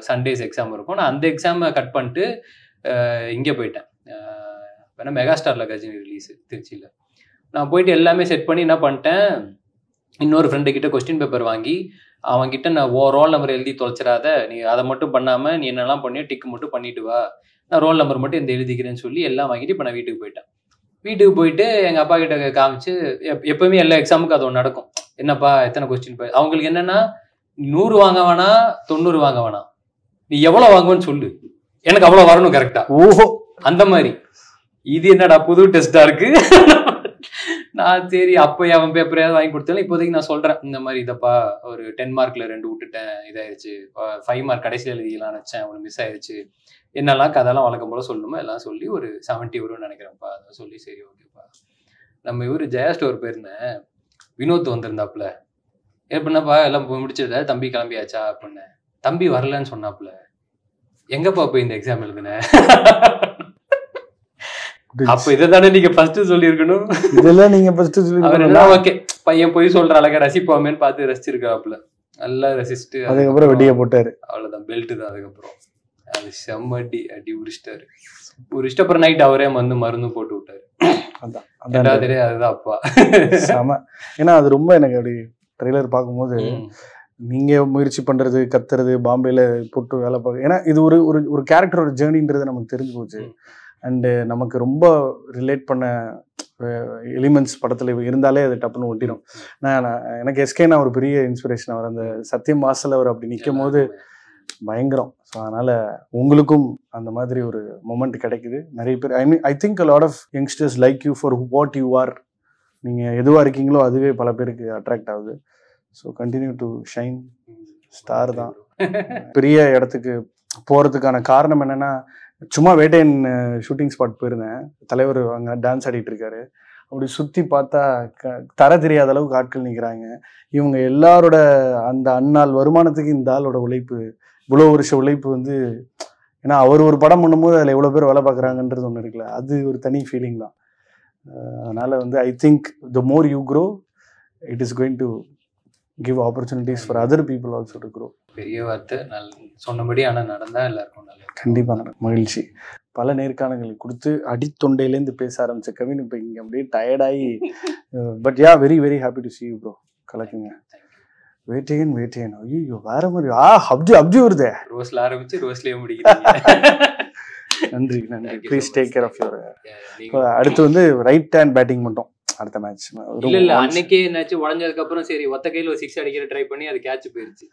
சண்டேஸ் எக்ஸாம் இருக்கும். நான் அந்த எக்ஸாமை கட் பண்ணிட்டு இங்கே போயிட்டேன். ஏன்னா மெகாஸ்டார்ல கஜினி ரிலீஸ் திருச்சியில. நான் போயிட்டு எல்லாமே செட் பண்ணி என்ன பண்ணிட்டேன், இன்னொரு ஃப்ரெண்டு கிட்ட கொஸ்டின் பேப்பர் வாங்கி அவன்கிட்ட நான் ரோல் நம்பர் எழுதி தொலைச்சிடாத, நீ அதை மட்டும் பண்ணாம நீ என்னெல்லாம் பண்ணியோ டிக்கு மட்டும் பண்ணிட்டு வா, நான் ரோல் நம்பர் மட்டும் இந்த எழுதிக்கிறேன்னு சொல்லி எல்லாம் வாங்கிட்டு இப்போ நான் வீட்டுக்கு போயிட்டேன். வீட்டுக்கு போயிட்டு எங்க அப்பா கிட்ட காமிச்சு எப்பவுமே எல்லா எக்ஸாமுக்கும் அது ஒன்று நடக்கும், என்னப்பா எத்தனை கொஸ்டின் அவங்களுக்கு என்னன்னா 100 வாங்க வேணாம் 90 வாங்க வேணாம், நீ எவ்வளவு வாங்குவேன்னு சொல்லு, எனக்கு அவ்வளவு வரணும் கரெக்டா. ஓஹோ அந்த மாதிரி. இது என்னடா புது டெஸ்டா இருக்கு. நான் சரி அப்போ அவன் பேப்பரையாவது வாங்கி கொடுத்தாலும் இப்போதைக்கு நான் சொல்றேன் இந்த மாதிரி இதப்பா ஒரு 10 மார்க்ல 2 விட்டுட்டேன், இதாயிருச்சு, 5 மார்க் கடைசியில் எழுதிக்கலாம் நினைச்சேன் அவனுக்கு மிஸ் ஆயிடுச்சு, என்னெல்லாம் கதெல்லாம் வழக்கம் போல சொல்லணுமோ எல்லாம் சொல்லி ஒரு 70 வரும்னு நினைக்கிறேன்ப்பா. அதை சொல்லி சரி ஓகேப்பா. நம்ம இவரு ஜெயா ஸ்டோர் போயிருந்தேன், வினோத் வந்திருந்தாப்புல, எப்படின்னாப்பா எல்லாம் முடிச்சிருந்த தம்பி கிளம்பியாச்சா அப்படின்னு. தம்பி வரலன்னு சொன்னாப்புல. எங்கப்பா போய் இந்த எக்ஸாம் எழுதுனேன்? அப்ப இதானே நீங்க ஃபர்ஸ்ட் சொல்லிருக்கணும். இதெல்லாம் நீங்க ஃபர்ஸ்ட் சொல்லிருக்கீங்க. ஓகே பையன் போய் சொல்ற அழகா ரசிப்போமேன்னு பார்த்து ரசிச்சிருக்காப்புல, நல்லா ரசிச்சுட்டு அதுக்கப்புறம் வெட்டிய போட்டாரு. அவ்வளவுதான், பெல்ட் தான். அதுக்கப்புறம் அது செம்ம அடி உரிச்சிட்டாரு. அப்புறம் நைட் அவரே வந்து மருந்து போட்டு விட்டாரு. அதுதான் அப்பா. ஏன்னா அது ரொம்ப எனக்கு அப்படி ட்ரெய்லர் பார்க்கும்போது நீங்கள் முயற்சி பண்ணுறது, கத்துறது, பாம்பேல போட்டு வேலை பார்க்க, ஏன்னா இது ஒரு ஒரு ஒரு கேரக்டரோட ஜேர்னின்றது நமக்கு தெரிஞ்சு போச்சு. அண்டு நமக்கு ரொம்ப ரிலேட் பண்ண எலிமெண்ட்ஸ் படத்தில் இருந்தாலே அது டப்புன்னு ஒட்டிடும். எனக்கு எஸ்கேனா ஒரு பெரிய இன்ஸ்பிரேஷன். அவர் அந்த சத்தியம் வாசல் அவர் அப்படி நிற்கும் போது பயங்கரம். ஸோ அதனால் உங்களுக்கும் அந்த மாதிரி ஒரு மொமெண்ட் கிடைக்குது. நிறைய பேர் I think a lot of youngsters like you for what you are. நீங்கள் எதுவாக இருக்கீங்களோ அதுவே பல பேருக்கு அட்ராக்ட் ஆகுது. So continue to shine. Star தான். பெரிய இடத்துக்கு போகிறதுக்கான காரணம் என்னென்னா, சும்மா வேட்டையன் ஷூட்டிங் ஸ்பாட் போயிருந்தேன். தலைவர் அங்கே டான்ஸ் ஆடிட்டு இருக்காரு. அப்படி சுற்றி பார்த்தா தர தெரியாத அளவுக்கு ஆட்கள் நிற்கிறாங்க. இவங்க எல்லாரோட அந்த அந்நாள் வருமானத்துக்கு இந்த ஆளோட உழைப்பு, இவ்வளோ வருஷ உழைப்பு வந்து, ஏன்னா அவர் ஒரு படம் பண்ணும்போது அதில் எவ்வளோ பேர் வேலை பார்க்குறாங்கன்றது ஒன்று இருக்குல்ல, அது ஒரு தனி ஃபீலிங் தான். அதனால் வந்து I think the more you grow, it is going to give opportunities for other people also to grow. பெரிய வார்த்தை சொன்னபடி, ஆனால் நடந்தால் எல்லாருக்கும் நல்லது. கண்டிப்பாக மகிழ்ச்சி. பல நேர்காணல்கள் கொடுத்து அடித்தொண்டையிலேருந்து பேச ஆரம்பிச்ச கவின் இப்போ இங்கே அப்படியே டயர்டாகி, but yeah very very happy to see you bro. கலக்குங்க. வேட்டையன் ஐயோ வேற மாதிரி அப்ஜி வருதே. ரோஸ்ல ஆரம்பிச்சு ரோஸ்லயே முடிக்கிறீங்க. நன்றி. Please take care of your. அடுத்து வந்து ரைட் ஹேண்ட் பேட்டிங் மட்டும் அடுத்த மேட்ச். இல்ல அன்னைக்கே என்னாச்சு, உடஞ்சதுக்கு அப்புறம் சரி ஒத்த கையில ஒரு 6 அடிக்கிற ட்ரை பண்ணி அது கேட்ச் போயிருச்சு.